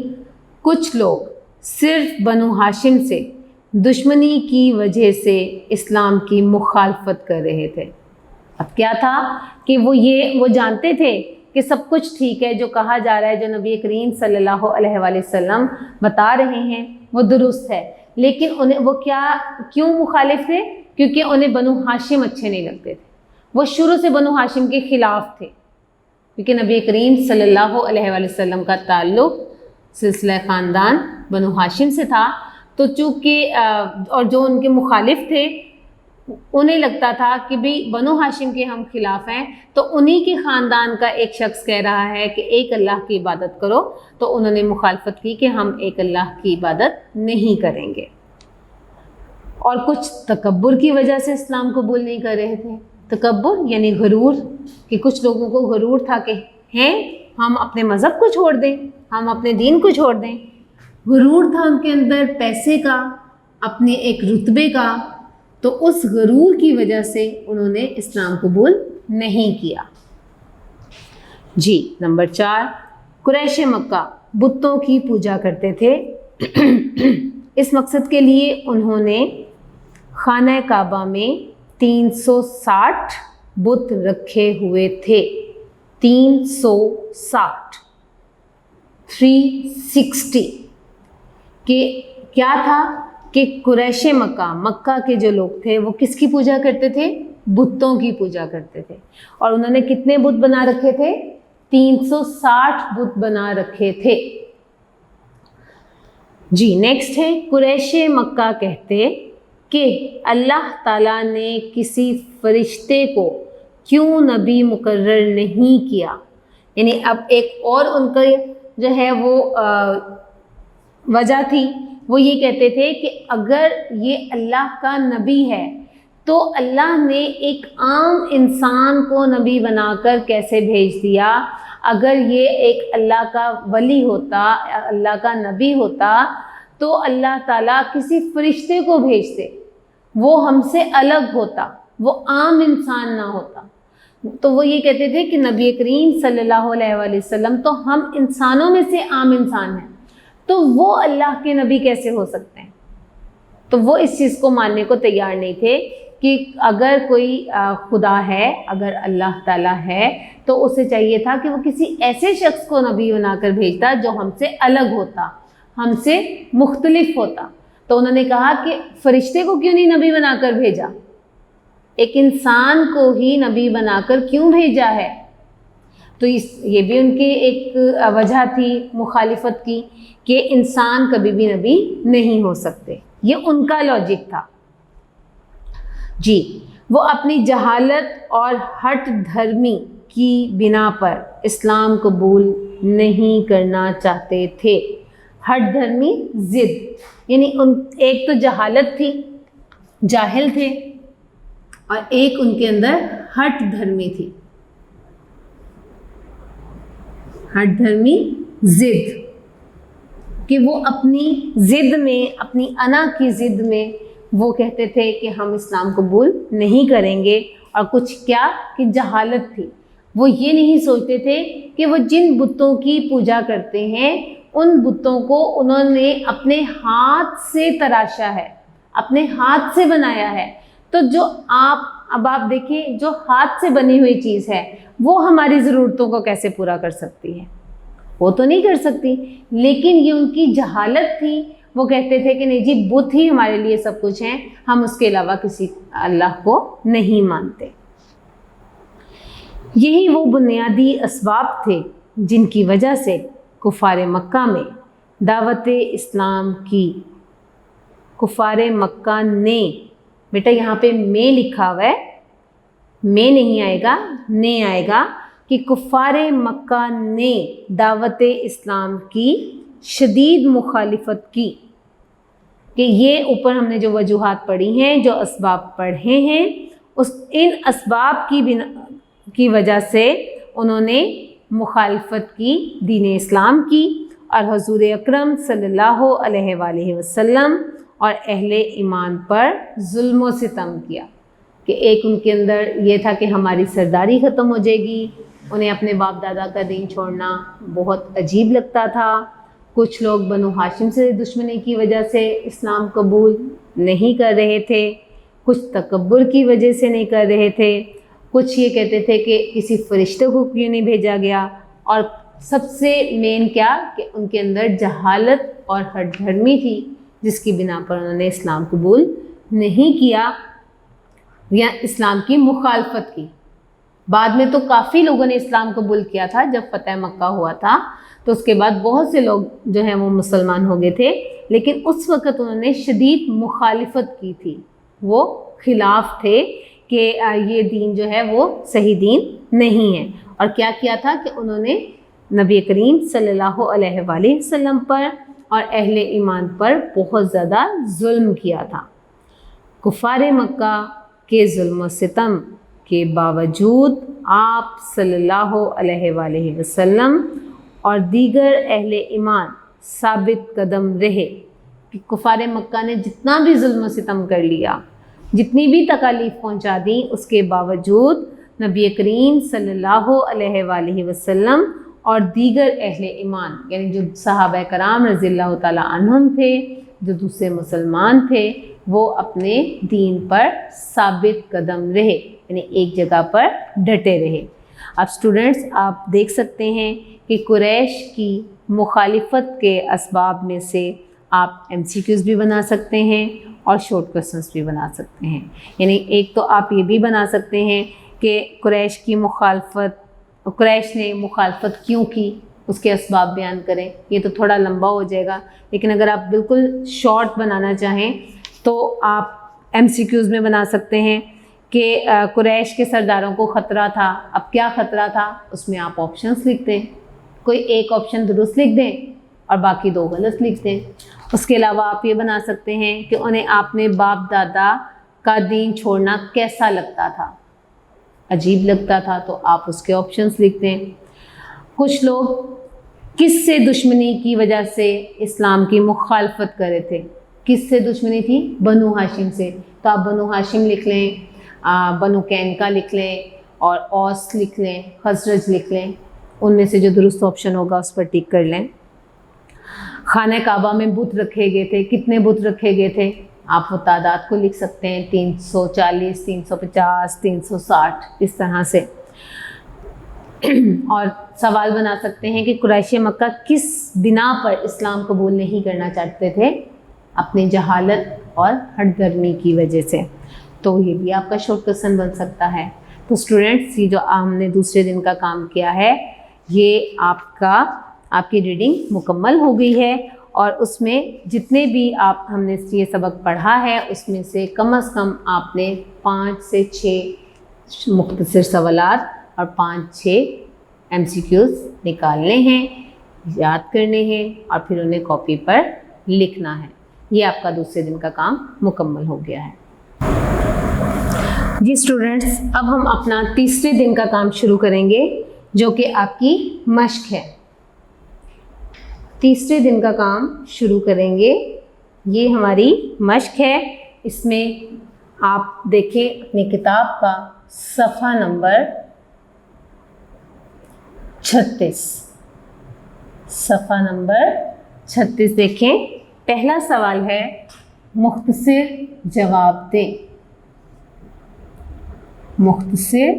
کچھ لوگ صرف بنو ہاشم سے دشمنی کی وجہ سے اسلام کی مخالفت کر رہے تھے۔ اب کیا تھا کہ وہ جانتے تھے کہ سب کچھ ٹھیک ہے، جو کہا جا رہا ہے، جو نبی کریم صلی اللہ علیہ وآلہ وسلم بتا رہے ہیں وہ درست ہے، لیکن وہ کیوں مخالف تھے؟ کیونکہ انہیں بنو ہاشم اچھے نہیں لگتے تھے، وہ شروع سے بنو ہاشم کے خلاف تھے، کیونکہ نبی کریم صلی اللہ علیہ وآلہ وسلم کا تعلق سلسلہ خاندان بنو ہاشم سے تھا، تو چونکہ اور جو ان کے مخالف تھے انہیں لگتا تھا کہ بھی بنو ہاشم کے ہم خلاف ہیں، تو انہی کے خاندان کا ایک شخص کہہ رہا ہے کہ ایک اللہ کی عبادت کرو، تو انہوں نے مخالفت کی کہ ہم ایک اللہ کی عبادت نہیں کریں گے۔ اور کچھ تکبر کی وجہ سے اسلام قبول نہیں کر رہے تھے۔ تکبر یعنی غرور، کہ کچھ لوگوں کو غرور تھا کہ ہم اپنے مذہب کو چھوڑ دیں، ہم اپنے دین کو چھوڑ دیں۔ غرور تھا ان کے اندر پیسے کا، اپنے ایک رتبے کا، تو اس غرور کی وجہ سے انہوں نے اسلام قبول نہیں کیا۔ جی نمبر 4، قریش مکہ بتوں کی پوجا کرتے تھے۔ اس مقصد کے لیے انہوں نے خانہ کعبہ میں 360 بت رکھے ہوئے تھے، 360 کہ کیا تھا کہ قریش مکہ کے جو لوگ تھے وہ کس کی پوجا کرتے تھے؟ بتوں کی پوجا کرتے تھے، اور انہوں نے کتنے بت بنا رکھے تھے؟ 360 بت بنا رکھے تھے۔ جی نیکسٹ ہے، قریش مکہ کہتے کہ اللہ تعالیٰ نے کسی فرشتے کو کیوں نبی مقرر نہیں کیا، یعنی اب ایک اور ان کا جو ہے وہ وجہ تھی، وہ یہ کہتے تھے کہ اگر یہ اللہ کا نبی ہے تو اللہ نے ایک عام انسان کو نبی بنا کر کیسے بھیج دیا؟ اگر یہ ایک اللہ کا ولی ہوتا، اللہ کا نبی ہوتا، تو اللہ تعالیٰ کسی فرشتے کو بھیجتے، وہ ہم سے الگ ہوتا، وہ عام انسان نہ ہوتا۔ تو وہ یہ کہتے تھے کہ نبی کریم صلی اللہ علیہ وآلہ وسلم تو ہم انسانوں میں سے عام انسان ہیں، تو وہ اللہ کے نبی کیسے ہو سکتے ہیں؟ تو وہ اس چیز کو ماننے کو تیار نہیں تھے کہ اگر کوئی خدا ہے، اگر اللہ تعالیٰ ہے، تو اسے چاہیے تھا کہ وہ کسی ایسے شخص کو نبی بنا کر بھیجتا جو ہم سے الگ ہوتا، ہم سے مختلف ہوتا۔ تو انہوں نے کہا کہ فرشتے کو کیوں نہیں نبی بنا کر بھیجا، ایک انسان کو ہی نبی بنا کر کیوں بھیجا ہے؟ تو یہ بھی ان کی ایک وجہ تھی مخالفت کی کہ انسان کبھی بھی نبی نہیں ہو سکتے، یہ ان کا لاجک تھا۔ جی، وہ اپنی جہالت اور ہٹ دھرمی کی بنا پر اسلام قبول نہیں کرنا چاہتے تھے۔ ہٹ دھرمی ضد، یعنی ایک تو جہالت تھی، جاہل تھے، اور ایک ان کے اندر ہٹ دھرمی تھی، ہٹ دھرمی ضد، کہ وہ اپنی ضد میں، اپنی انا کی ضد میں وہ کہتے تھے کہ ہم اسلام قبول نہیں کریں گے۔ اور کچھ کیا کہ جہالت تھی، وہ یہ نہیں سوچتے تھے کہ وہ جن بتوں کی پوجا کرتے ہیں ان بتوں کو انہوں نے اپنے ہاتھ سے تراشا ہے، اپنے ہاتھ سے بنایا ہے۔ تو جو اب آپ دیکھیں، جو ہاتھ سے بنی ہوئی چیز ہے وہ ہماری ضرورتوں کو کیسے پورا کر سکتی ہے؟ وہ تو نہیں کر سکتی، لیکن یہ ان کی جہالت تھی۔ وہ کہتے تھے کہ نہیں جی، بت ہی ہمارے لیے سب کچھ ہیں، ہم اس کے علاوہ کسی اللہ کو نہیں مانتے۔ یہی وہ بنیادی اسباب تھے جن کی وجہ سے کفار مکہ میں دعوت اسلام کی، کفار مکہ نے، بیٹا یہاں پہ میں لکھا ہوا ہے، میں نہیں آئے گا، نے آئے گا، کہ کفار مکہ نے دعوت اسلام کی شدید مخالفت کی۔ کہ یہ اوپر ہم نے جو وجوہات پڑھی ہیں، جو اسباب پڑھے ہیں، ان اسباب کی وجہ سے انہوں نے مخالفت کی دین اسلام کی، اور حضور اکرم صلی اللہ علیہ وآلہ وسلم اور اہل ایمان پر ظلم و ستم کیا۔ کہ ایک ان کے اندر یہ تھا کہ ہماری سرداری ختم ہو جائے گی، انہیں اپنے باپ دادا کا دین چھوڑنا بہت عجیب لگتا تھا۔ کچھ لوگ بنو ہاشم سے دشمنی کی وجہ سے اسلام قبول نہیں کر رہے تھے، کچھ تکبر کی وجہ سے نہیں کر رہے تھے، کچھ یہ کہتے تھے کہ کسی فرشتے کو کیوں نہیں بھیجا گیا، اور سب سے مین کیا کہ ان کے اندر جہالت اور ہٹ دھرمی تھی، جس کی بنا پر انہوں نے اسلام قبول نہیں کیا یا اسلام کی مخالفت کی۔ بعد میں تو کافی لوگوں نے اسلام قبول کیا تھا، جب فتح مکہ ہوا تھا تو اس کے بعد بہت سے لوگ جو ہیں وہ مسلمان ہو گئے تھے، لیکن اس وقت انہوں نے شدید مخالفت کی تھی، وہ خلاف تھے کہ یہ دین جو ہے وہ صحیح دین نہیں ہے۔ اور کیا کیا تھا کہ انہوں نے نبی کریم صلی اللہ علیہ وآلہ وسلم پر اور اہل ایمان پر بہت زیادہ ظلم کیا تھا۔ کفار مکہ کے ظلم و ستم کے باوجود آپ صلی اللہ علیہ وآلہ وسلم اور دیگر اہل ایمان ثابت قدم رہے۔ کہ کفار مکہ نے جتنا بھی ظلم و ستم کر لیا، جتنی بھی تکالیف پہنچا دیں، اس کے باوجود نبی کریم صلی اللہ علیہ وآلہ وسلم اور دیگر اہل ایمان، یعنی جو صحابہ کرام رضی اللہ تعالیٰ عنہم تھے، جو دوسرے مسلمان تھے، وہ اپنے دین پر ثابت قدم رہے، یعنی ایک جگہ پر ڈٹے رہے۔ اب اسٹوڈنٹس آپ دیکھ سکتے ہیں کہ قریش کی مخالفت کے اسباب میں سے آپ MCQs بھی بنا سکتے ہیں اور شارٹ کوسچنس بھی بنا سکتے ہیں۔ یعنی ایک تو آپ یہ بھی بنا سکتے ہیں کہ قریش کی مخالفت، قریش نے مخالفت کیوں کی، اس کے اسباب بیان کریں۔ یہ تو تھوڑا لمبا ہو جائے گا، لیکن اگر آپ بالکل شارٹ بنانا چاہیں تو آپ MCQs میں بنا سکتے ہیں کہ قریش کے سرداروں کو خطرہ تھا۔ اب کیا خطرہ تھا، اس میں آپ آپشنس لکھ دیں، کوئی ایک آپشن درست لکھ دیں اور باقی 2 غلط لکھ دیں۔ اس کے علاوہ آپ یہ بنا سکتے ہیں کہ انہیں اپنے باپ دادا کا دین چھوڑنا کیسا لگتا تھا، عجیب لگتا تھا، تو آپ اس کے آپشنس لکھ دیں۔ کچھ لوگ کس سے دشمنی کی وجہ سے اسلام کی مخالفت کر رہے تھے، کس سے دشمنی تھی، بنو ہاشم سے، تو آپ بنو ہاشم لکھ لیں، بنو کینکا لکھ لیں، اور اوس لکھ لیں، خزرج لکھ لیں، ان میں سے جو درست آپشن ہوگا اس پر ٹک کر لیں۔ خانہ کعبہ میں بت رکھے گئے تھے، کتنے بت رکھے گئے تھے، آپ وہ تعداد کو لکھ سکتے ہیں 340 350 360 اس طرح سے، اور سوال بنا سکتے ہیں کہ قریش مکہ کس بنا پر اسلام قبول نہیں کرنا چاہتے تھے؟ اپنی جہالت اور ہٹ درمی کی وجہ سے. تو یہ بھی آپ کا شارٹ کوسچن بن سکتا ہے. تو اسٹوڈنٹس، یہ جو ہم نے دوسرے دن کا کام کیا ہے، یہ آپ کی ریڈنگ مکمل ہو گئی ہے، اور اس میں جتنے بھی ہم نے یہ سبق پڑھا ہے اس میں سے کم از کم آپ نے 5 سے 6 مختصر سوالات اور 5-6 MCQs نکالنے ہیں، یاد کرنے ہیں، اور پھر انہیں کاپی پر لکھنا ہے. یہ آپ کا دوسرے دن کا کام مکمل ہو گیا ہے. جی اسٹوڈنٹس، اب ہم اپنا تیسرے دن کا کام شروع کریں گے جو کہ آپ کی مشق ہے. تیسرے دن کا کام شروع کریں گے، یہ ہماری مشق ہے. اس میں آپ دیکھیں اپنی کتاب کا صفحہ نمبر 36، صفحہ نمبر 36 دیکھیں. پہلا سوال ہے مختصر جواب دیں. مختصر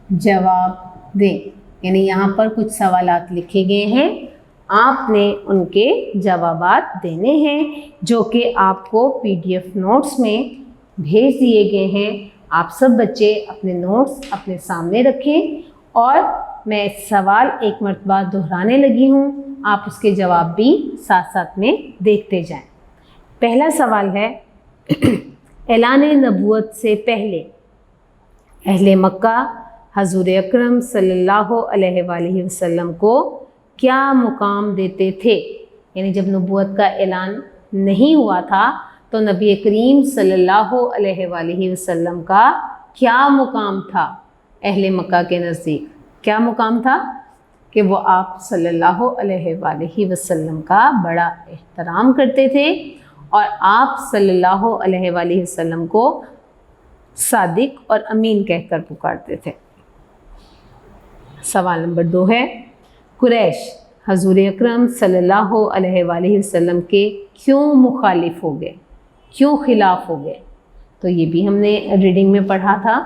جواب دیں، یعنی یہاں پر کچھ سوالات لکھے گئے ہیں، آپ نے ان کے جوابات دینے ہیں جو کہ آپ کو PDF نوٹس میں بھیج دیے گئے ہیں. آپ سب بچے اپنے نوٹس اپنے سامنے رکھیں، اور میں سوال ایک مرتبہ دہرانے لگی ہوں، آپ اس کے جواب بھی ساتھ ساتھ میں دیکھتے جائیں. پہلا سوال ہے اعلان نبوت سے پہلے اہل مکہ حضور اکرم صلی اللہ علیہ وآلہ وسلم کو کیا مقام دیتے تھے؟ یعنی جب نبوت کا اعلان نہیں ہوا تھا تو نبی کریم صلی اللہ علیہ وآلہ وسلم کا کیا مقام تھا اہل مکہ کے نزدیک؟ کیا مقام تھا؟ کہ وہ آپ صلی اللہ علیہ وآلہ وسلم کا بڑا احترام کرتے تھے، اور آپ صلی اللہ علیہ وآلہ وسلم کو صادق اور امین کہہ کر پکارتے تھے. سوال نمبر 2 ہے قریش حضور اکرم صلی اللہ علیہ وآلہ وسلم کے کیوں مخالف ہو گئے، کیوں خلاف ہو گئے؟ تو یہ بھی ہم نے ریڈنگ میں پڑھا تھا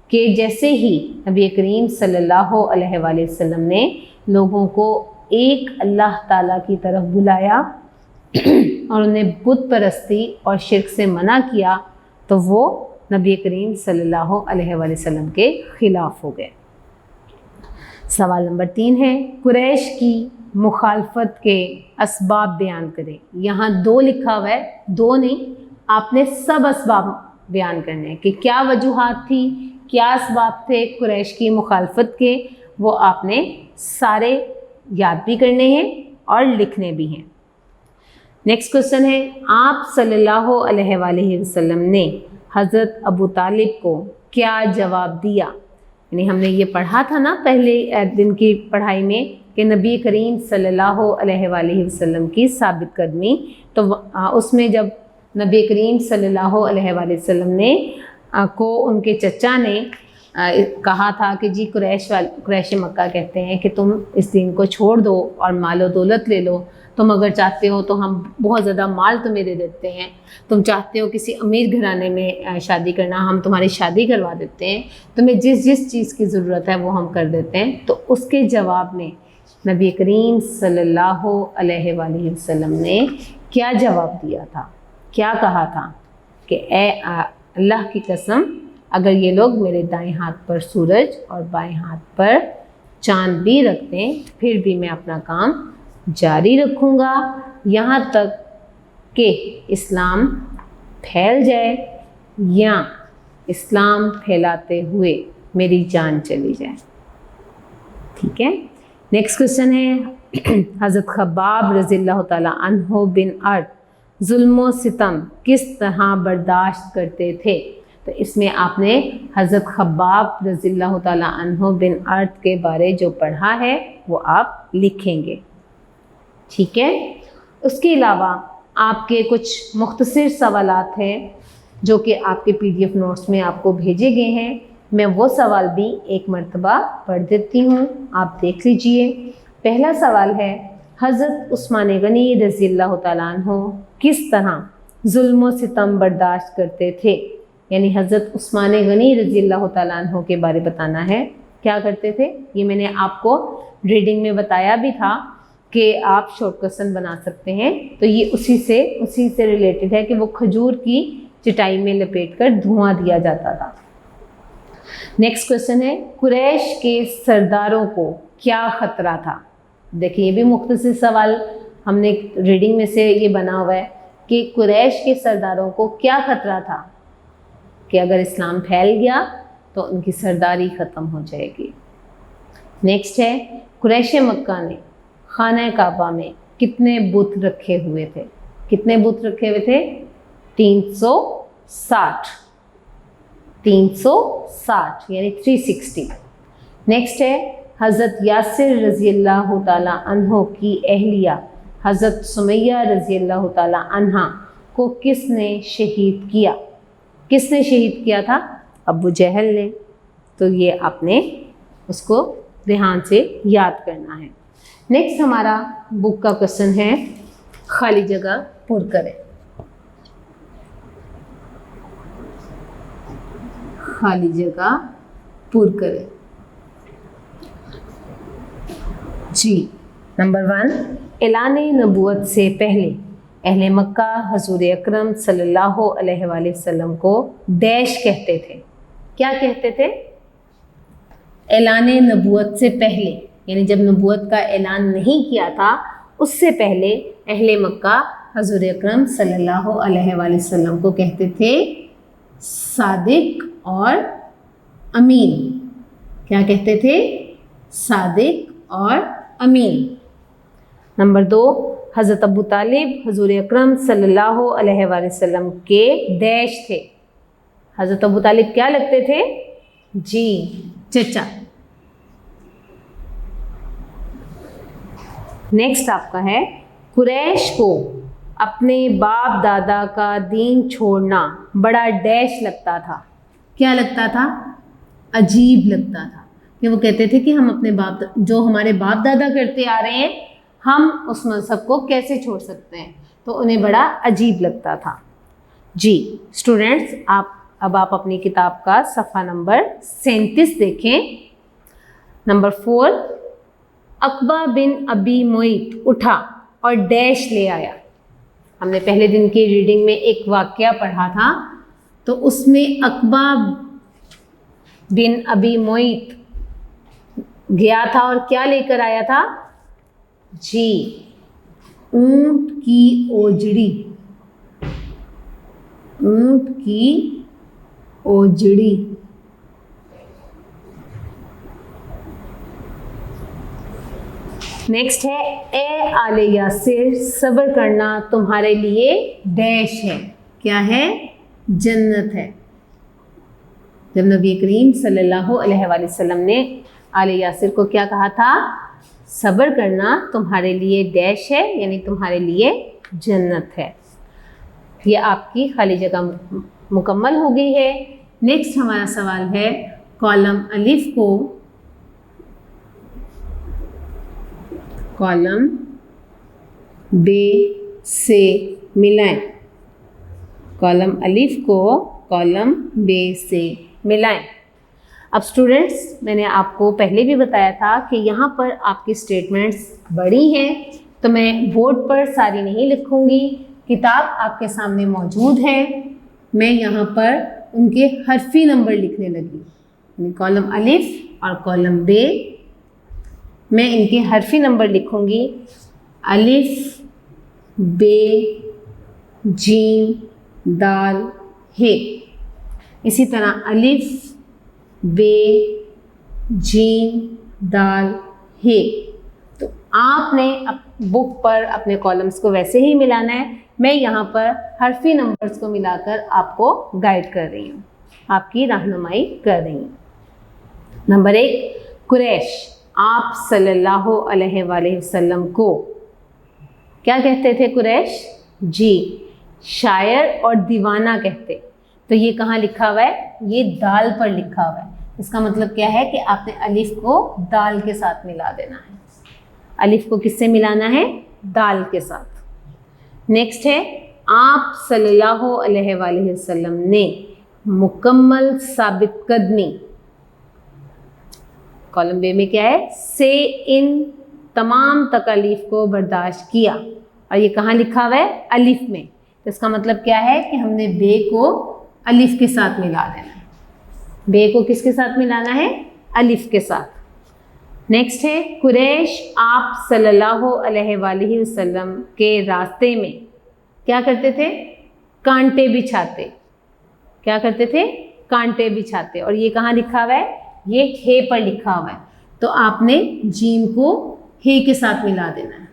کہ جیسے ہی نبی کریم صلی اللہ علیہ وآلہ وسلم نے لوگوں کو ایک اللہ تعالیٰ کی طرف بلایا اور انہیں بت پرستی اور شرک سے منع کیا، تو وہ نبی کریم صلی اللہ علیہ وآلہ وسلم کے خلاف ہو گئے. سوال نمبر 3 ہے قریش کی مخالفت کے اسباب بیان کریں. یہاں 2 لکھا ہوا ہے، 2 نہیں، آپ نے سب اسباب بیان کرنے ہیں کہ کیا وجوہات تھی، کیا اسباب تھے قریش کی مخالفت کے، وہ آپ نے سارے یاد بھی کرنے ہیں اور لکھنے بھی ہیں. نیکسٹ کوشچن ہے آپ صلی اللہ علیہ وآلہ وسلم نے حضرت ابو طالب کو کیا جواب دیا؟ یعنی ہم نے یہ پڑھا تھا نا پہلے دن کی پڑھائی میں کہ نبی کریم صلی اللہ علیہ وآلہ وسلم کی ثابت قدمی، تو اس میں جب نبی کریم صلی اللہ علیہ وآلہ وسلم نے کو ان کے چچا نے کہا تھا کہ جی قریش مکہ کہتے ہیں کہ تم اس دین کو چھوڑ دو اور مال و دولت لے لو، تم اگر چاہتے ہو تو ہم بہت زیادہ مال تمہیں دے دیتے ہیں، تم چاہتے ہو کسی امیر گھرانے میں شادی کرنا، ہم تمہاری شادی کروا دیتے ہیں، تمہیں جس چیز کی ضرورت ہے وہ ہم کر دیتے ہیں. تو اس کے جواب میں نبی کریم صلی اللہ علیہ وآلہ وسلم نے کیا جواب دیا تھا؟ کیا کہا تھا کہ اے اللہ کی قسم، اگر یہ لوگ میرے دائیں ہاتھ پر سورج اور بائیں ہاتھ پر چاند بھی رکھ دیں پھر بھی میں اپنا کام جاری رکھوں گا یہاں تک کہ اسلام پھیل جائے یا اسلام پھیلاتے ہوئے میری جان چلی جائے. ٹھیک ہے. نیکسٹ کوشچن ہے حضرت خباب رضی اللہ تعالیٰ عنہ بن ارد ظلم و ستم کس طرح برداشت کرتے تھے؟ تو اس میں آپ نے حضرت خباب رضی اللہ تعالیٰ عنہ بن ارد کے بارے جو پڑھا ہے وہ آپ لکھیں گے. ٹھیک ہے. اس کے علاوہ آپ کے کچھ مختصر سوالات ہیں جو کہ آپ کے PDF نوٹس میں آپ کو بھیجے گئے ہیں. میں وہ سوال بھی ایک مرتبہ پڑھ دیتی ہوں، آپ دیکھ لیجئے. پہلا سوال ہے حضرت عثمان غنی رضی اللہ تعالیٰ عنہ کس طرح ظلم و ستم برداشت کرتے تھے. یعنی حضرت عثمان غنی رضی اللہ تعالیٰ عنہ کے بارے بتانا ہے. کیا کرتے تھے؟ یہ میں نے آپ کو ریڈنگ میں بتایا بھی تھا کہ آپ شارٹ کوسچن بنا سکتے ہیں. تو یہ اسی سے ریلیٹڈ ہے کہ وہ کھجور کی چٹائی میں لپیٹ کر دھواں دیا جاتا تھا. نیکسٹ کویشچن ہے قریش کے سرداروں کو کیا خطرہ تھا؟ دیکھیں یہ بھی مختصر سوال ہم نے ریڈنگ میں سے یہ بنا ہوا ہے کہ قریش کے سرداروں کو کیا خطرہ تھا کہ اگر اسلام پھیل گیا تو ان کی سرداری ختم ہو جائے گی. نیکسٹ ہے قریش مکہ نے خانہ کعبہ میں کتنے بت رکھے ہوئے تھے؟ کتنے بت رکھے ہوئے تھے؟ 360 یعنی 360. نیکسٹ ہے حضرت یاسر رضی اللہ تعالیٰ عنہ کی اہلیہ حضرت سمیہ رضی اللہ تعالیٰ عنہ کو کس نے شہید کیا؟ کس نے شہید کیا تھا؟ ابو جہل نے. تو یہ آپ نے اس کو دھیان سے یاد کرنا ہے. نیکسٹ ہمارا بک کا کویشچن ہے خالی جگہ پر کریں. خالی جگہ پر کریں. جی نمبر 1 اعلان نبوت سے پہلے اہل مکہ حضور اکرم صلی اللہ علیہ وآلہ وسلم کو ڈیش کہتے تھے. کیا کہتے تھے؟ اعلان نبوت سے پہلے یعنی جب نبوت کا اعلان نہیں کیا تھا اس سے پہلے اہل مکہ حضور اکرم صلی اللہ علیہ وآلہ وسلم کو کہتے تھے صادق اور امین. کیا کہتے تھے؟ صادق اور امین. نمبر 2 حضرت ابو طالب حضور اکرم صلی اللہ علیہ وآلہ وسلم کے ڈیش تھے. حضرت ابو طالب کیا لگتے تھے؟ جی چچا. نیکسٹ آپ کا ہے قریش کو اپنے باپ دادا کا دین چھوڑنا بڑا ڈیش لگتا تھا. کیا لگتا تھا؟ عجیب لگتا تھا. کہ وہ کہتے تھے کہ ہم اپنے جو ہمارے باپ دادا کرتے آ رہے ہیں ہم اس مذہب کو کیسے چھوڑ سکتے ہیں. تو انہیں بڑا عجیب لگتا تھا. جی اسٹوڈنٹس اب آپ اپنی کتاب کا صفحہ نمبر 37 دیکھیں. نمبر 4 عقبہ بن ابی معیط اٹھا اور ڈیش لے آیا. ہم نے پہلے دن کی ریڈنگ میں ایک واقعہ پڑھا تھا تو اس میں عقبہ بن ابی معیط گیا تھا اور کیا لے کر آیا تھا؟ جی اونٹ کی اوجڑی. اونٹ کی اوجڑی. نیکسٹ ہے اے آل یاسر صبر کرنا تمہارے لیے ڈیش ہے. کیا ہے؟ جنت ہے. جب نبی کریم صلی اللہ علیہ وآلہ وسلم نے آل یاسر کو کیا کہا تھا؟ صبر کرنا تمہارے لیے ڈیش ہے یعنی تمہارے لیے جنت ہے. یہ آپ کی خالی جگہ مکمل ہو گئی ہے. نیکسٹ ہمارا سوال ہے کالم الف کو کالم بے سے ملائیں. کالم الف کو کالم بے سے ملائیں. اب اسٹوڈنٹس میں نے آپ کو پہلے بھی بتایا تھا کہ یہاں پر آپ کی اسٹیٹمنٹس بڑی ہیں تو میں بورڈ پر ساری نہیں لکھوں گی. کتاب آپ کے سامنے موجود ہے. میں یہاں پر ان کے حرفی نمبر لکھنے لگی. یعنی کالم الف اور کالم بے میں ان کے حرفی نمبر لکھوں گی. الف بے جیم دال ہے. اسی طرح الف بے جیم دال ہے. تو آپ نے بک پر اپنے کالمز کو ویسے ہی ملانا ہے. میں یہاں پر حرفی نمبرز کو ملا کر آپ کو گائیڈ کر رہی ہوں, آپ کی رہنمائی کر رہی ہوں. نمبر 1 قریش آپ صلی اللہ علیہ وآلہ وسلم کو کیا کہتے تھے؟ قریش جی شاعر اور دیوانہ کہتے. تو یہ کہاں لکھا ہوا ہے؟ یہ دال پر لکھا ہوا ہے. اس کا مطلب کیا ہے کہ آپ نے الف کو دال کے ساتھ ملا دینا ہے. الف کو کس سے ملانا ہے؟ دال کے ساتھ. نیکسٹ ہے آپ صلی اللہ علیہ وآلہ وسلم نے مکمل ثابت قدمی، کالم بے میں کیا ہے، سے ان تمام تکالیف کو برداشت کیا، اور یہ کہاں لکھا ہوا ہے، الف میں، تو اس کا مطلب کیا ہے کہ ہم نے بے کو الف کے ساتھ ملا دینا ہے، بے کو کس کے ساتھ ملانا ہے، الف کے ساتھ۔ نیکسٹ ہے قریش آپ صلی اللہ علیہ وآلہ وسلم کے راستے میں کیا کرتے تھے، کانٹے بچھاتے، کیا کرتے تھے، کانٹے بچھاتے، اور یہ کہاں لکھا ہوا ہے، یہ ہے پر لکھا ہوا ہے، تو آپ نے جیم کو ہے کے ساتھ ملا دینا ہے،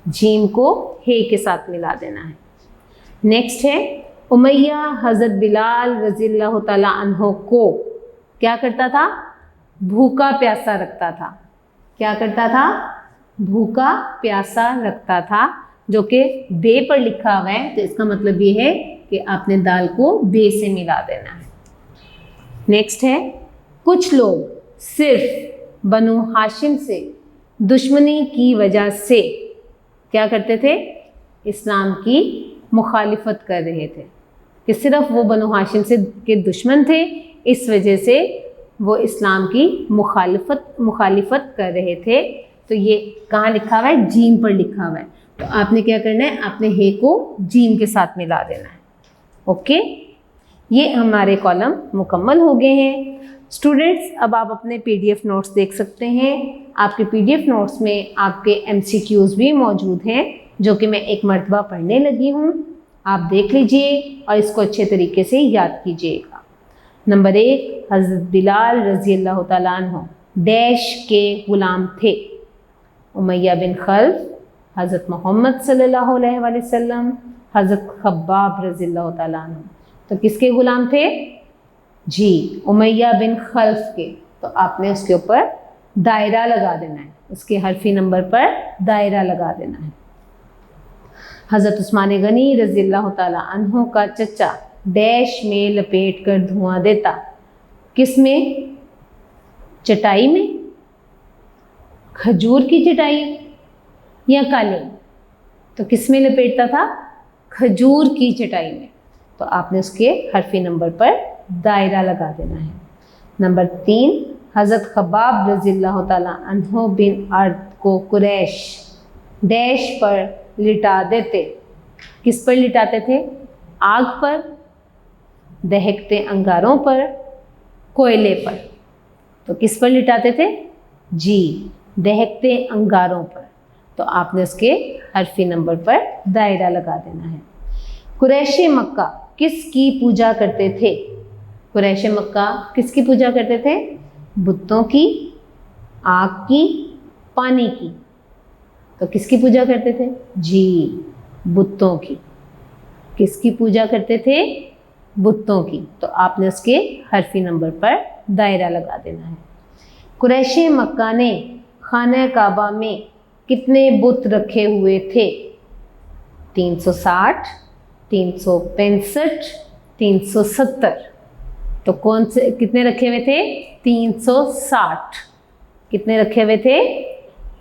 جیم کو ہے کے ساتھ ملا دینا ہے۔ نیکسٹ ہے امیہ حضرت بلال رضی اللہ تعالیٰ عنہ کو کیا کرتا تھا، بھوکا پیاسا رکھتا تھا، کیا کرتا تھا، بھوکا پیاسا رکھتا تھا، جو کہ بے پر لکھا ہوا ہے، تو اس کا مطلب یہ ہے کہ آپ نے دال کو بے سے ملا دینا ہے۔ نیکسٹ ہے کچھ لوگ صرف بنو ہاشم سے دشمنی کی وجہ سے کیا کرتے تھے، اسلام کی مخالفت کر رہے تھے، کہ صرف وہ بنو ہاشم سے کے دشمن تھے، اس وجہ سے وہ اسلام کی مخالفت کر رہے تھے، تو یہ کہاں لکھا ہوا ہے، جیم پر لکھا ہوا ہے، تو آپ نے کیا کرنا ہے، آپ نے ہے کو جیم کے ساتھ ملا دینا ہے۔ اوکے، یہ ہمارے کالم مکمل ہو گئے ہیں۔ اسٹوڈینٹس اب آپ اپنے پی ڈی ایف نوٹس دیکھ سکتے ہیں، آپ کے پی ڈی ایف نوٹس میں آپ کے ایم سی کیوز بھی موجود ہیں، جو کہ میں ایک مرتبہ پڑھنے لگی ہوں، آپ دیکھ لیجئے اور اس کو اچھے طریقے سے یاد کیجئے گا۔ نمبر 1، حضرت بلال رضی اللہ تعالیٰ عنہ ڈیش کے غلام تھے، امیہ بن خلف، حضرت محمد صلی اللہ علیہ وآلہ وسلم، حضرت خباب رضی اللہ تعالیٰ عنہ، تو کس کے غلام تھے، جی امیہ بن خلف کے، تو آپ نے اس کے اوپر دائرہ لگا دینا ہے، اس کے حرفی نمبر پر دائرہ لگا دینا ہے۔ حضرت عثمان غنی رضی اللہ تعالیٰ عنہ کا چچا ڈیش میں لپیٹ کر دھواں دیتا، کس میں، چٹائی میں، کھجور کی چٹائی یا قالین، تو کس میں لپیٹتا تھا، کھجور کی چٹائی میں، تو آپ نے اس کے حرفی نمبر پر دائرہ لگا دینا ہے۔ نمبر 3، حضرت خباب رضی اللہ تعالیٰ عنہ بن ارد کو قریش ڈیش پر لٹا دیتے، کس پر لٹاتے تھے، آگ پر، دہکتے انگاروں پر، کوئلے پر، تو کس پر لٹاتے تھے، جی دہکتے انگاروں پر، تو آپ نے اس کے حرفی نمبر پر دائرہ لگا دینا ہے۔ قریش مکہ کس کی پوجا کرتے تھے، قریش مکہ کس کی پوجا کرتے تھے، بتوں کی، آگ کی، پانی کی، تو کس کی پوجا کرتے تھے، جی بتوں کی، کس کی پوجا کرتے تھے، بتوں کی، تو آپ نے اس کے حرفی نمبر پر دائرہ لگا دینا ہے۔ قریش مکہ نے خانہ کعبہ میں کتنے بت رکھے ہوئے تھے، 360، 365، 370، تو کون سے کتنے رکھے ہوئے تھے، 360، کتنے رکھے ہوئے تھے،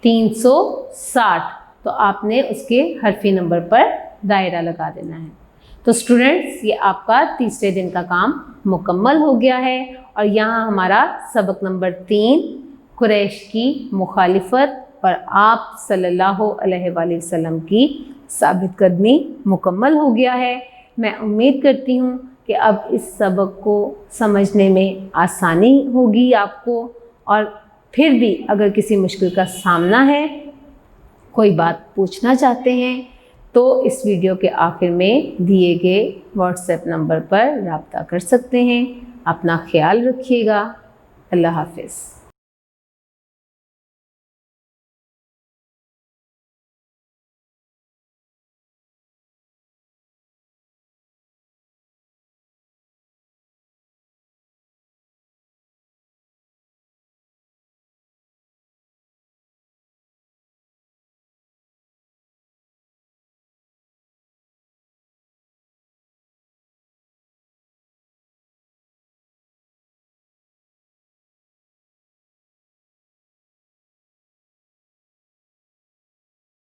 360، تو آپ نے اس کے حرفی نمبر پر دائرہ لگا دینا ہے۔ تو اسٹوڈنٹس یہ آپ کا تیسرے دن کا کام مکمل ہو گیا ہے، اور یہاں ہمارا سبق نمبر 3 قریش کی مخالفت پر آپ صلی اللہ علیہ وآلہ وسلم کی ثابت قدمی مکمل ہو گیا ہے۔ میں امید کرتی ہوں کہ اب اس سبق کو سمجھنے میں آسانی ہوگی آپ کو، اور پھر بھی اگر کسی مشکل کا سامنا ہے، کوئی بات پوچھنا چاہتے ہیں، تو اس ویڈیو کے آخر میں دیے گئے واٹس ایپ نمبر پر رابطہ کر سکتے ہیں۔ اپنا خیال رکھیے گا، اللہ حافظ۔